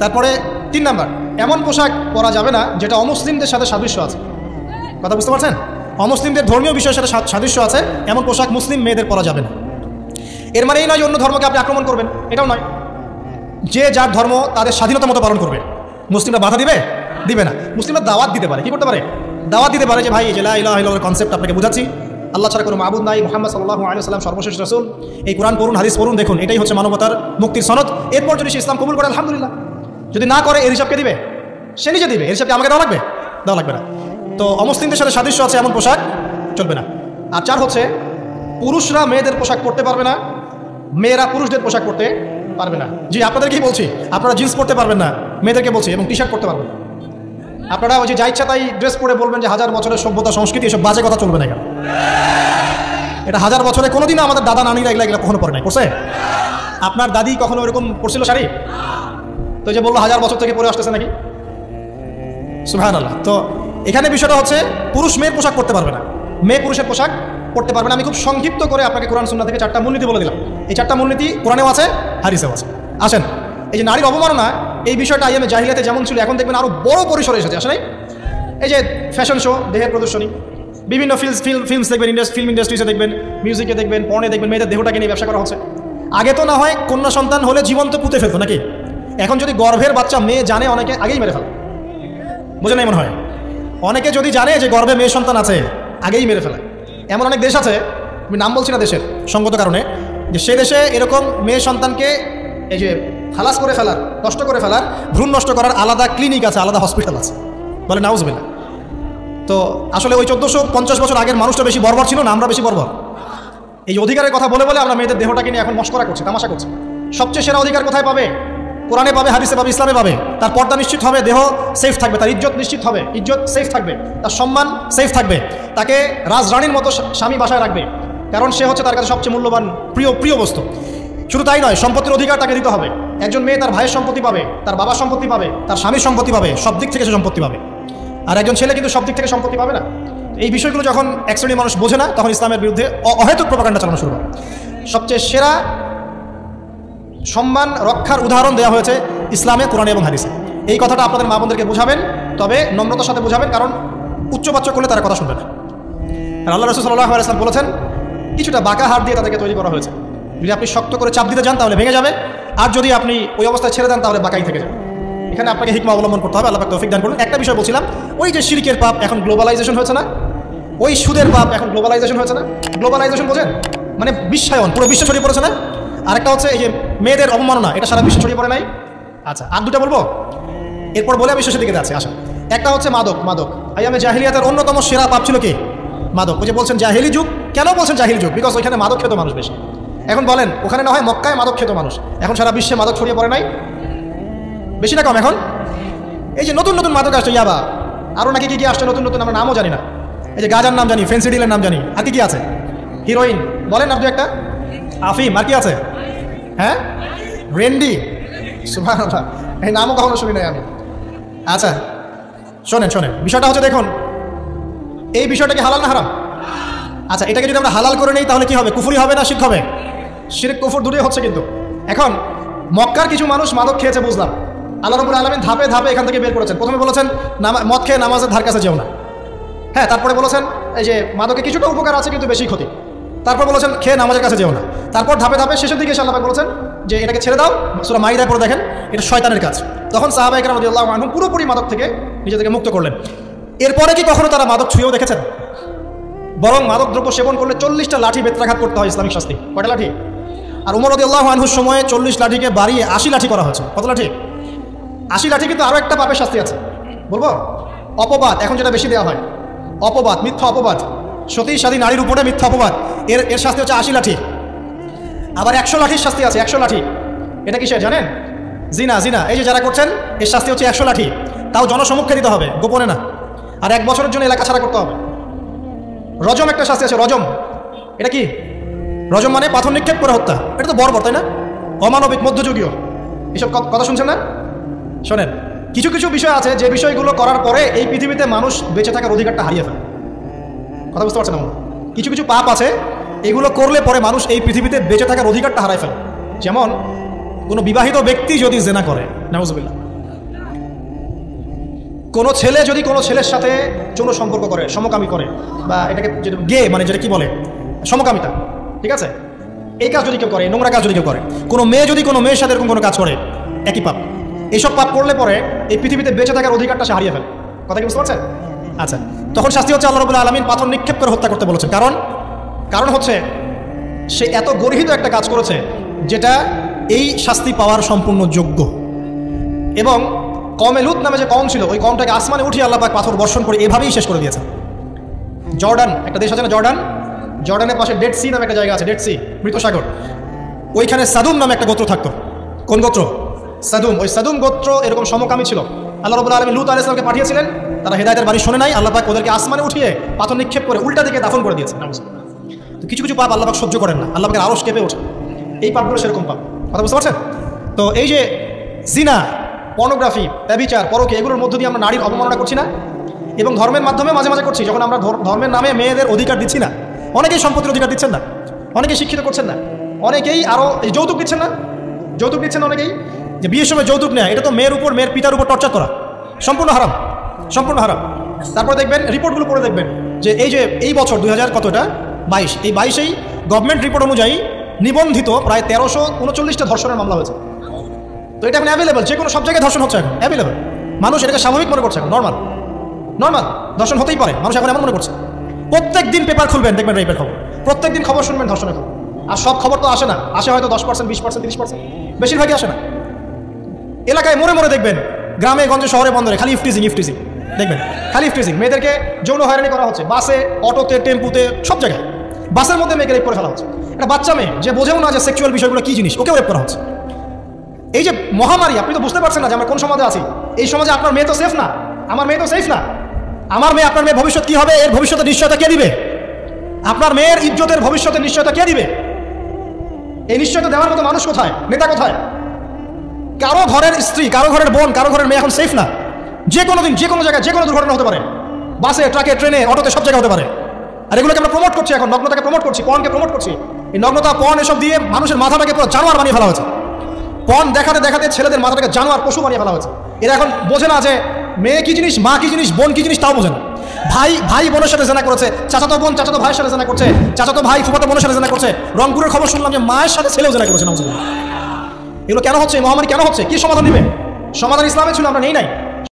তারপরে 3 নম্বর, এমন পোশাক পরা যাবে না যেটা অমুসলিমদের সাথে সাদৃশ্য আছে। কথা বুঝতে পারছেন? অমুসলিমদের ধর্মীয় বিষয়ের সাথে সাদৃশ্য আছে এমন পোশাক মুসলিম মেয়েদের পরা যাবে না। এর মানে এই নয় যে অন্য ধর্মকে আপনি আক্রমণ করবেন, এটাও নয়। যে যার ধর্ম তাদের স্বাধীনতা মতো পালন করবে। মুসলিমরা বাধা দিবে? দিবে না। মুসলিমরা দাওয়াত দিতে পারে। কি করতে পারে? দাওয়াত দিতে পারে যে ভাই, লা ইলাহা ইল্লাল্লাহর কনসেপ্ট আপনাকে বুঝাচ্ছি, আল্লাহ ছাড়া কোনো মাবুদ নাই, মুহাম্মদ সাল্লাল্লাহু আলাইহি ওয়াসাল্লাম সর্বশেষ রাসূল, এই কোরআন পড়ুন, হাদিস পড়ুন, দেখুন এটাই হচ্ছে মানবতার মুক্তির সনদ। এরপর যদি সে ইসলাম কবুল করে আলহামদুলিল্লাহ, যদি না করে এর হিসাবকে দিবে, সে নিজে দিবে, এর হিসাবকে আমাকে দেওয়া লাগবে? দেওয়া লাগবে না। তো অমুসলিমদের সাথে সাদৃশ্য আছে এমন পোশাক চলবে না। আর 4 হচ্ছে, পুরুষরা মেয়েদের পোশাক পরতে পারবে না, মেয়েরা পুরুষদের পোশাক পরতে পারবে না। জি, আপনাদেরকেই বলছি, আপনারা জিন্স পরতে পারবেন না, মেয়েদেরকে বলছি, এবং টি শার্ট পরতে পারবেন। আপনারা ওই যে যা ইচ্ছা তাই ড্রেস পরে বলবেন যে 1000 বছরের সভ্যতা সংস্কৃতি, এসব বাজে কথা চলবে না। কেন? এটা 1000 বছরে কোনোদিনও আমাদের দাদা নানিরা এগুলা কখনো পরে নাই। পড়ছে? আপনার দাদি কখনো এরকম পরছিল শাড়ি? তো যে বললো 1000 বছর থেকে পরে আসতেছে নাকি? সুবহানাল্লাহ। তো এখানে বিষয়টা হচ্ছে, পুরুষ মেয়ের পোশাক পরতে পারবে না, মেয়ে পুরুষের পোশাক পড়তে পারবে না। আমি খুব সংক্ষিপ্ত করে আপনাকে কোরআন সুন্নাহ থেকে 4টা মূলনীতি বলে দিলাম। এই 4টা মূলনীতি কোরআনেও আছে, হাদিসেও আছে। আসেন, এই যে নারীর অবমাননা, এই বিষয়টা আইএমএ জাহিলিয়াতে যেমন ছিল, এখন দেখবেন আরো বড় পরিসরে এসেছে। আসলে এই যে ফ্যাশন শো, দেহের প্রদর্শনী, বিভিন্ন ফিল্মস দেখবেন, ফিল্ম ইন্ডাস্ট্রিতে দেখবেন, মিউজিকে দেখবেন, পর্নে দেখবেন, মেয়েদের দেহটাকে নিয়ে ব্যবসা করা হচ্ছে। আগে তো না হয় কন্যা সন্তান হলে জীবন্ত পুঁতে ফেলতো নাকি? এখন যদি গর্ভের বাচ্চা মেয়ে জানে, অনেকে আগেই মেরে ফেলে। বোঝে না? এমন হয়, অনেকে যদি জানে যে গর্ভে মেয়ে সন্তান আছে, আগেই মেরে ফেলে। এমন অনেক দেশ আছে, আমি নাম বলছি না দেশের সঙ্গত কারণে, যে সে দেশে এরকম মেয়ে সন্তানকে এই যে খালাস করে ফেলার, নষ্ট করে ফেলার, ভ্রূণ নষ্ট করার আলাদা ক্লিনিক আছে, আলাদা হসপিটাল আছে। বলে নাউজুবিল্লাহ। তো আসলে ওই 1450 বছর আগের মানুষটা বেশি বর্বর ছিল না, আমরা বেশি বর্বর। এই অধিকারের কথা বলে বলে আমরা মেয়েদের দেহটাকে নিয়ে এখন মস্করা করছি, তামাশা করছি। সবচেয়ে সেরা অধিকার কোথায় পাবে? কোরআনে পাবে, হাদিসে পাবে, ইসলামে পাবে। তার পর্দা নিশ্চিত হবে, দেহ সেফ থাকবে, তার ইজ্জত নিশ্চিত হবে, ইজ্জত সেফ থাকবে, তার সম্মান সেফ থাকবে, তাকে রাজরানীর মতো স্বামী বাসায় রাখবে, কারণ সে হচ্ছে তার কাছে সবচেয়ে মূল্যবান প্রিয় বস্তু। শুধু তাই নয়, সম্পত্তির অধিকার তাকে দিতে হবে। একজন মেয়ে তার ভাইয়ের সম্পত্তি পাবে, তার বাবার সম্পত্তি পাবে, তার স্বামীর সম্পত্তি পাবে, সব দিক থেকে সে সম্পত্তি পাবে। আর একজন ছেলে কিন্তু সব দিক থেকে সম্পত্তি পাবে না। এই বিষয়গুলো যখন এক শ্রেণীর মানুষ বোঝে না, তখন ইসলামের বিরুদ্ধে অহেতুক প্রপাগান্ডা চালানো শুরু হয়। সবচেয়ে সেরা সম্মান রক্ষার উদাহরণ দেওয়া হয়েছে ইসলামে, কোরআনে এবং হাদিসে। এই কথাটা আপনাদের মা বোনদেরকে বোঝাবেন, তবে নম্রতার সাথে বোঝাবেন, কারণ উচ্চবাচ্য করলে তারা কথা শুনবে না। আর আল্লাহ রাসূল সাল্লাল্লাহু আলাইহি ওয়াসাল্লাম বলেছেন, কিছুটা বাঁকা হাত দিয়ে তাদেরকে তৈরি করা হয়েছে। যদি আপনি শক্ত করে চাপ দিতে যান তাহলে ভেঙে যাবে, আর যদি আপনি ওই অবস্থায় ছেড়ে দেন তাহলে বাঁকাই থেকে যাবে। এখানে আপনাকে হিকমা অবলম্বন করতে হবে। আল্লাহ পাক তৌফিক দান করুন। একটা বিষয় বলছিলাম, ওই যে শিরকের পাপ এখন গ্লোবালাইজেশন হয়েছে না, ওই সুদের পাপ এখন গ্লোবালাইজেশন হয়েছে না। গ্লোবালাইজেশন বোঝেন, মানে বিশ্বায়ন, পুরো বিশ্বে ছড়িয়ে পড়েছে না। আরেকটা হচ্ছে এই যে মেয়েদের অবমাননা, এটা সারা বিশ্বে ছড়িয়ে পড়ে নাই। আচ্ছা, আর দুটা বলবো, এরপর বলে আমি শেষের দিকে যাচ্ছি। আসা, একটা হচ্ছে মাদক। মাদক আইয়ামে জাহিলিয়াতের অন্যতম সেরা পাপ ছিল কি? মাদক। ওই যে বলছেন জাহিলি যুগ, কেন বলছেন জাহিলি যুগ? বিকজ ওইখানে মাদক খেত মানুষ বেশি। এখন বলেন, ওখানে না হয় মক্কায় মাদক খেত মানুষ, এখন সারা বিশ্বে মাদক ছড়িয়ে পড়ে নাই? বেশি না কম? এখন এই যে নতুন নতুন মাদক আসছে, ইয়াবা, আরও নাকি কি কি আসছে নতুন নতুন, আমরা নামও জানি না। এই যে গাজার নাম জানি, ফেন্সিডিলের নাম জানি, আর কি কি আছে, হিরোইন বলেন আপনি একটা, আফিম, আর কি আছে? হ্যাঁ, রেন্ডি, সুবহানাল্লাহ, এই নামও কখনো শুনি নাই আমি। আচ্ছা শোনেন শোনেন, বিষয়টা হচ্ছে, দেখুন এই বিষয়টা কি হালাল না হারাম? আচ্ছা, এটাকে যদি আমরা হালাল করে নিই তাহলে কি হবে? কুফরি হবে না শিরক হবে? শিরক কুফর দূরে হচ্ছে। কিন্তু এখন মক্কার কিছু মানুষ মাদক খেয়েছে, বুঝলাম, আল্লাহ রাব্বুল আলামিন ধাপে ধাপে এখান থেকে বের করেছেন। প্রথমে বলেছেন মদ খেয়ে নামাজের ধার কাছে যেও না, হ্যাঁ। তারপরে বলেছেন এই যে মাদকে কিছুটা উপকার আছে কিন্তু বেশি ক্ষতি। তারপর বলেছেন খেয়ে নামাজের কাছে যেও না। তারপর ধাপে ধাপে শেষের দিকে আল্লাহ পাক বলেছেন যে এটাকে ছেড়ে দাও। সূরা মাইদায় পড়ে দেখেন, এটা শয়তানের কাজ। তখন সাহাবায়ে কেরাম রাদিয়াল্লাহু আনহুম পুরোপুরি মাদক থেকে নিজেদেরকে মুক্ত করলেন। এরপরে কি কখনো তারা মাদক ছুঁয়েও দেখেছেন? বরং মাদক দ্রব্য সেবন করলে 40টা লাঠি বেত্রাঘাত করতে হয়, ইসলামিক শাস্তি। কয়টা লাঠি? আর উমর রাদিয়াল্লাহু আনহুর সময়ে 40 লাঠিকে বাড়িয়ে 80 লাঠি করা হয়েছে। কত লাঠি? 80 লাঠি। কিন্তু আরও একটা পাপের শাস্তি আছে, বলবো? অপবাদ, এখন যেটা বেশি দেওয়া হয়, অপবাদ, মিথ্যা অপবাদ, সতী সাদী নারীর উপরে মিথ্যা অপবাদ, এর শাস্তি হচ্ছে 80 লাঠি। আবার 100 লাঠির শাস্তি আছে, 100 লাঠি। এটা কি সে জানেন? জিনা, জিনা, এই যে যারা করছেন, এর শাস্তি হচ্ছে 100 লাঠি। তাও জনসমক্ষে দিতে হবে, গোপনে না। আর 1 বছরের জন্য এলাকা ছাড়া করতে হবে। রজম একটা শাস্তি আছে, রজম। এটা কি? রজম মানে পাথর নিক্ষেপ করে হত্যা। এটা তো বর্বর, তাই না? অমানবিক, মধ্যযুগীয়। এসব কথা শুনছেন না? শোনেন, কিছু কিছু বিষয় আছে যে বিষয়গুলো করার পরে এই পৃথিবীতে মানুষ বেঁচে থাকার অধিকারটা হারিয়ে ফেলে। কথা বুঝতে পারছেন না? কিছু কিছু পাপ আছে, এগুলো করলে পরে মানুষ এই পৃথিবীতে বেঁচে থাকার অধিকারটা হারায় ফেলে। যেমন কোনো বিবাহিত ব্যক্তি যদি জেনা করে, নাউজুবিল্লাহ, কোনো ছেলে যদি কোনো ছেলের সাথে যৌন সম্পর্ক করে, সমকামী করে, বা এটাকে গে মানে যেটা কি বলে, সমকামিতা, ঠিক আছে, এই কাজ যদি কেউ করে, নোংরা কাজ যদি কেউ করে, কোনো মেয়ে যদি কোনো মেয়ের সাথে এরকম কোনো কাজ করে, একই পাপ। এইসব পাপ করলে পরে এই পৃথিবীতে বেঁচে থাকার অধিকারটা সে হারিয়ে ফেলে। কথা কি বুঝতে পারছেন? আচ্ছা, তখন শাস্তি হচ্ছে আল্লাহ রাব্বুল আলামিন পাথর নিক্ষেপ করে হত্যা করতে বলেছেন। কারণ হচ্ছে সে এত গর্হিত একটা কাজ করেছে যেটা এই শাস্তি পাওয়ার সম্পূর্ণ যোগ্য। এবং কওমে লূত নামে যে কওম ছিল, ওই কওমটাকে আসমানে উঠিয়ে আল্লাহ পাক পাথর বর্ষণ করে এভাবেই শেষ করে দিয়েছেন। জর্ডান একটা দেশ আছে না, জর্ডানের পাশে ডেড সি নামে একটা জায়গা আছে, ডেড সি, মৃত সাগর। ওইখানে সাদুম নামে একটা গোত্র থাকতো। কোন গোত্র? সাদুম। ওই সাদুম গোত্র এরকম সমকামী ছিল। আল্লাহ রাব্বুল আলামিন লূত আলাইহিস সালামকে পাঠিয়েছিলেন, তারা হেদায়েতের বাণী শুনে নাই। আল্লাহ পাক ওদেরকে আসমানে উঠিয়ে পাথর নিক্ষেপ করে উল্টা দিকে দাফন করে দিয়েছে। তো কিছু কিছু পাপ আল্লাহ পাক সহ্য করেন না, আল্লাহ পাকের আরশ কেঁপে ওঠে। এই পাপগুলো সেরকম পাপ। কথা বুঝতে পারছেন? তো এই যে জিনা, পর্নোগ্রাফি, ব্যভিচার, পরকীয়া, এগুলোর মধ্য দিয়ে আমরা নারীর অবমাননা করছি না? এবং ধর্মের মাধ্যমে মাঝে মাঝে করছি, যখন আমরা ধর্মের নামে মেয়েদের অধিকার দিচ্ছি না। অনেকেই সম্পত্তির অধিকার দিচ্ছেন না, অনেকেই শিক্ষিত করছেন না, অনেকেই আরও যৌতুক দিচ্ছেন না, যৌতুক দিচ্ছেন অনেকেই। যে বিয়ের সময় যৌতুক নেয়, এটা তো মেয়ের উপর, মেয়ের পিতার উপর টর্চার করা, সম্পূর্ণ হারাম, সম্পূর্র্ণ হারাম। তারপরে দেখবেন, রিপোর্টগুলো পড়ে দেখবেন যে এই বছর 2022, এই 22-এই গভর্নমেন্ট রিপোর্ট অনুযায়ী নিবন্ধিত প্রায় 1339টা ধর্ষণের মামলা হয়েছে। তো এটা এখন অ্যাভেলেবল, যে কোনো সব জায়গায় ধর্ষণ হচ্ছে, এখন অ্যাভেলেবল। মানুষ এটাকে স্বাভাবিক মনে করছে, এখন নর্মাল ধর্ষণ হতেই পারে, মানুষ এখন এমন মনে করছে। প্রত্যেক দিন পেপার খুলবেন, দেখবেন রেপের খবর, প্রত্যেক দিন খবর শুনবেন ধর্ষণের খবর। আর সব খবর তো আসে না, আসে হয়তো 10%, 20%, 30%, বেশিরভাগই আসে না। এলাকায় মোড়ে মোড়ে দেখবেন, গ্রামে গঞ্জে, শহরে বন্দরে খালি ইফটিজিং দেখবেন, খালি ইফটিজিং। মেয়েদেরকে যৌন হয়রানি করা হচ্ছে, বাসে, অটোতে, টেম্পুতে, সব জায়গায়। বাসের মধ্যে মেয়েকে রেপ করে ফেলা হচ্ছে। একটা বাচ্চা মেয়ে যে বোঝেও না যে সেক্সুয়াল বিষয়গুলো কি জিনিস, ওকেও রেপ করা হচ্ছে। এই যে মহামারী, আপনি তো বুঝতে পারছেন না যে আমরা কোন সমাজে আছি। এই সমাজে আপনার মেয়ে তো সেফ না, আমার মেয়ে তো সেফ না। আমার মেয়ে, আপনার মেয়ে ভবিষ্যৎ কি হবে, এর ভবিষ্যতের নিশ্চয়তা কে দিবে? আপনার মেয়ের ইজ্জতের ভবিষ্যতের নিশ্চয়তা কে দিবে? এই নিশ্চয়তা দেওয়ার মতো মানুষ কোথায়, নেতা কোথায়? কারো ঘরের স্ত্রী, কারো ঘরের বোন, কারো ঘরের মেয়ে এখন সেফ না। যে কোনো দিন, যে কোনো জায়গায়, যে কোনো দুর্ঘটনা হতে পারে। বাসে, ট্রাকে, ট্রেনে, অটোতে, সব জায়গায় হতে পারে। আর এগুলোকে আমরা প্রমোট করছি, এখন নগ্নতাকে প্রমোট করছি, পর্নকে প্রমোট করছি। এই নগ্নতা, পর্ন এসব দিয়ে মানুষের মাথাটাকে পুরো জানোয়ার বানিয়ে ফেলা হয়েছে। পর্ন দেখাতে দেখাতে ছেলেদের মাথাটাকে জানোয়ার, পশু বানিয়ে ফেলা হয়েছে। এরা এখন বোঝে না যে মেয়ে কি জিনিস, মা কি জিনিস, বোন কি জিনিস, তাও বোঝে না। ভাই বোনের সাথে জেনা করেছে, চাচাতো বোন চাচাতো ভাইয়ের সাথে জেনা করছে, চাচাতো ভাই ফুফাতো বোনের সাথে জেনা করছে। রংপুরের খবর শুনলাম যে মায়ের সাথে ছেলেও জেনা করেছে। এগুলো কেন হচ্ছে? মহামারী কেন হচ্ছে? কি সমাধান দিবে? সমাধান ইসলামে ছিল, আমরা নেই নাই।